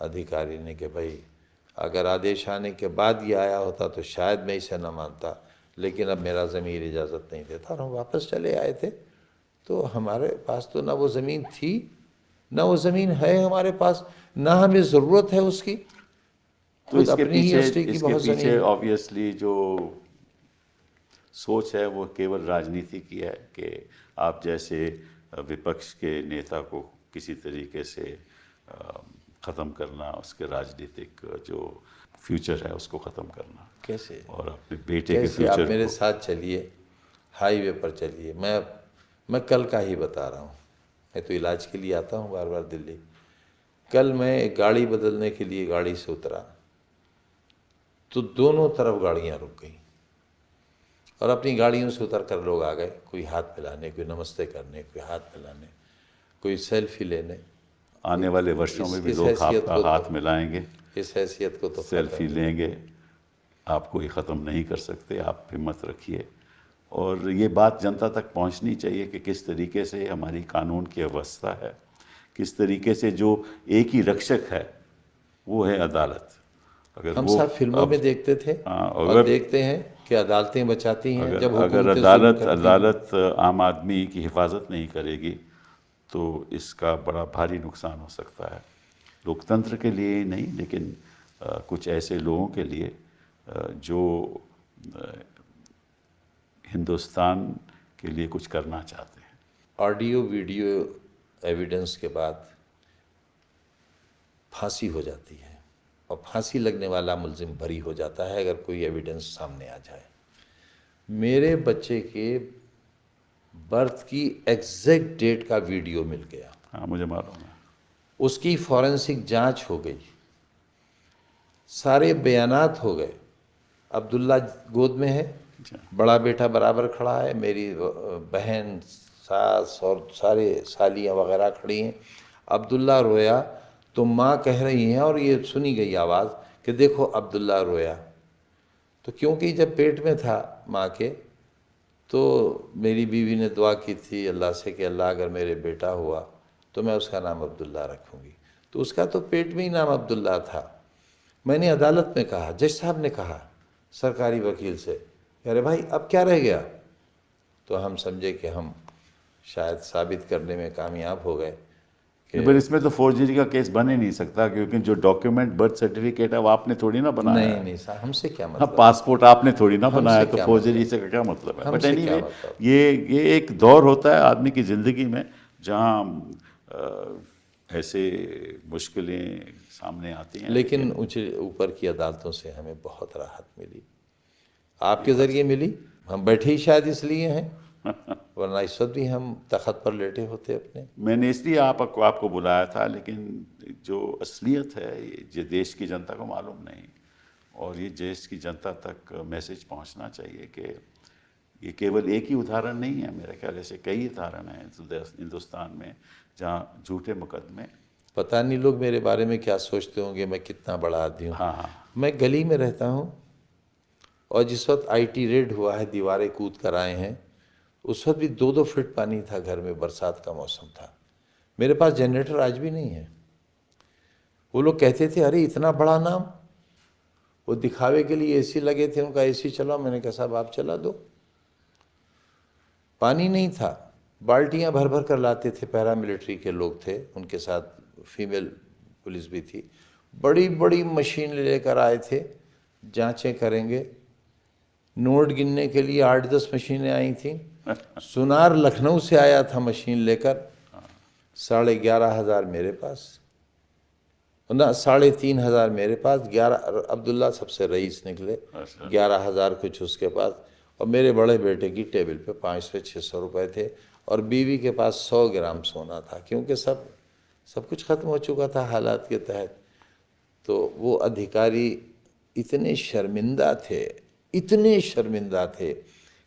अधिकारी ने कि भाई, अगर आदेश आने के बाद ये आया होता तो शायद मैं इसे न मानता, लेकिन अब मेरा ज़मीर इजाज़त नहीं देता, और हम वापस चले आए थे। तो हमारे पास तो ना वो ज़मीन थी, ना वो ज़मीन है हमारे पास, ना हमें ज़रूरत है उसकी। तो इसके अपनी ही पीछे हिस्ट्री की इसके बहुत ज़मीन पीछे है। ऑब्वियसली जो सोच है वो केवल राजनीति की है कि आप जैसे विपक्ष के नेता को किसी तरीके से ख़त्म करना, उसके राजनीतिक जो फ्यूचर है उसको ख़त्म करना, कैसे और अपने बेटे के कैसे आप फ्यूचर मेरे को। साथ चलिए, हाईवे पर चलिए। मैं कल का ही बता रहा हूँ, मैं तो इलाज के लिए आता हूँ बार बार दिल्ली। कल मैं एक गाड़ी बदलने के लिए गाड़ी से उतरा, तो दोनों तरफ गाड़ियाँ रुक गई, और अपनी गाड़ियों से उतर कर लोग आ गए, कोई हाथ मिलाने, कोई नमस्ते करने, कोई हाथ मिलाने, कोई सेल्फी लेने। आने वाले वर्षों में भी इस लोग हैसियत आपका को हाथ तो मिलाएंगे, इस हैसियत को तो सेल्फी लेंगे, आपको ये ख़त्म नहीं कर सकते। आप हिम्मत रखिए, और ये बात जनता तक पहुंचनी चाहिए कि किस तरीके से हमारी कानून की अवस्था है, किस तरीके से जो एक ही रक्षक है वो है अदालत। अगर हम वो सब फिल्मों में देखते थे हाँ, और देखते हैं कि अदालतें बचाती हैं अगर जब अगर हुकूमतें जुल्म अदालत करती हैं। अदालत आम आदमी की हिफाजत नहीं करेगी तो इसका बड़ा भारी नुकसान हो सकता है, लोकतंत्र के लिए ही नहीं, लेकिन कुछ ऐसे लोगों के लिए जो हिंदुस्तान के लिए कुछ करना चाहते हैं। ऑडियो वीडियो एविडेंस के बाद फांसी हो जाती है, और फांसी लगने वाला मुलजिम बरी हो जाता है अगर कोई एविडेंस सामने आ जाए। मेरे बच्चे के बर्थ की एग्जैक्ट डेट का वीडियो मिल गया, हाँ मुझे मालूम है। उसकी फॉरेंसिक जांच हो गई, सारे बयानात हो गए। अब्दुल्ला गोद में है, अच्छा। बड़ा बेटा बराबर खड़ा है, मेरी बहन, सास और सारे सालियाँ वगैरह खड़ी हैं। अब्दुल्ला रोया तो माँ कह रही हैं, और ये सुनी गई आवाज़ कि देखो अब्दुल्ला रोया। तो क्योंकि जब पेट में था माँ के, तो मेरी बीवी ने दुआ की थी अल्लाह से कि अल्लाह अगर मेरे बेटा हुआ तो मैं उसका नाम अब्दुल्ला रखूँगी। तो उसका तो पेट में ही नाम अब्दुल्ला था। मैंने अदालत में कहा, जज साहब ने कहा सरकारी वकील से, अरे भाई अब क्या रह गया? तो हम समझे कि हम शायद साबित करने में कामयाब हो गए कि पर इसमें तो फोर्जरी का केस बन ही नहीं सकता, क्योंकि जो डॉक्यूमेंट बर्थ सर्टिफिकेट है वो आपने थोड़ी ना बनाया नहीं है। नहीं साहब, हमसे क्या हाँ, मतलब, पासपोर्ट आपने थोड़ी ना बनाया, हमसे तो क्या फोर्जरी मतलब, से क्या मतलब है? बट हमसे क्या एनीवे, मतलब। ये एक दौर होता है आदमी की ज़िंदगी में जहाँ ऐसे मुश्किलें सामने आती हैं, लेकिन लेकिन ऊंचे ऊपर की अदालतों से हमें बहुत राहत मिली, ये आपके बात ज़रिए मिली। हम बैठे ही शायद इसलिए हैं, वरना इस वक्त भी हम तख्त पर लेटे होते अपने। मैंने इसलिए आपको बुलाया था, लेकिन जो असलियत है ये देश की जनता को मालूम नहीं, और ये देश की जनता तक मैसेज पहुंचना चाहिए कि ये केवल एक ही उदाहरण नहीं है। मेरे ख्याल से कई उदाहरण हैं हिंदुस्तान में जहाँ झूठे मुकदमे। पता नहीं लोग मेरे बारे में क्या सोचते होंगे, मैं कितना बड़ा आदमी हूँ। हाँ हाँ। मैं गली में रहता हूँ, और जिस वक्त आईटी रेड हुआ है, दीवारें कूद कर आए हैं, उस वक्त भी 2-2 फीट पानी था घर में, बरसात का मौसम था। मेरे पास जनरेटर आज भी नहीं है। वो लोग कहते थे अरे इतना बड़ा नाम, वो दिखावे के लिए एसी लगे थे, उनका एसी चला, मैंने कहा साहब आप चला दो। पानी नहीं था, बाल्टियां भर भर कर लाते थे, पैरामिलिट्री के लोग थे, उनके साथ फीमेल पुलिस भी थी। बड़ी बड़ी मशीन लेकर आए थे, जांचें करेंगे। नोट गिनने के लिए 8-10 मशीनें आई थीं। सुनार लखनऊ से आया था मशीन लेकर, 11,500 मेरे पास, ना 3,500 मेरे पास, 11 अब्दुल्ला सबसे रईस निकले, 11,000 कुछ उसके पास। और मेरे बड़े बेटे की टेबल पे 500-600 रुपये थे, और बीवी के पास 100 ग्राम सोना था, क्योंकि सब कुछ ख़त्म हो चुका था हालात के तहत। तो वो अधिकारी इतने शर्मिंदा थे, इतने शर्मिंदा थे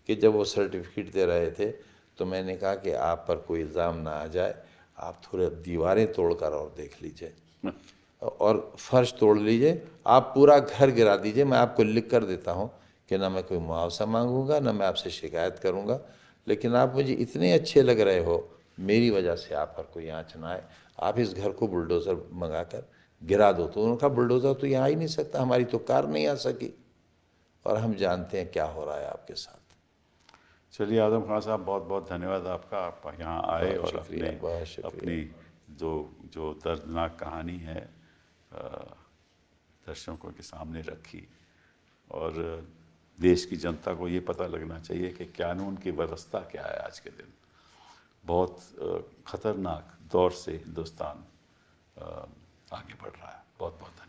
कि जब वो सर्टिफिकेट दे रहे थे तो मैंने कहा कि आप पर कोई इल्ज़ाम ना आ जाए, आप थोड़े दीवारें तोड़कर और देख लीजिए, और फर्श तोड़ लीजिए, आप पूरा घर गिरा दीजिए, मैं आपको लिख कर देता हूँ कि ना मैं कोई मुआवजा मांगूंगा, ना मैं आपसे शिकायत करूँगा, लेकिन आप मुझे इतने अच्छे लग रहे हो, मेरी वजह से आप पर कोई आँच ना आए, आप इस घर को बुलडोज़र मंगा कर गिरा दो। तो उनका बुलडोज़र तो यहाँ ही नहीं सकता, हमारी तो कार नहीं आ सकी, और हम जानते हैं क्या हो रहा है आपके साथ। चलिए आजम खान साहब, बहुत बहुत धन्यवाद आपका, आप यहाँ आए बहुत और शुक्रिया, बहुत शुक्रिया। अपनी जो जो दर्दनाक कहानी है दर्शकों के सामने रखी, और देश की जनता को ये पता लगना चाहिए कि कानून की व्यवस्था क्या है आज के दिन। बहुत ख़तरनाक दौर से हिंदुस्तान आगे बढ़ रहा है। बहुत बहुत धन्यवाद।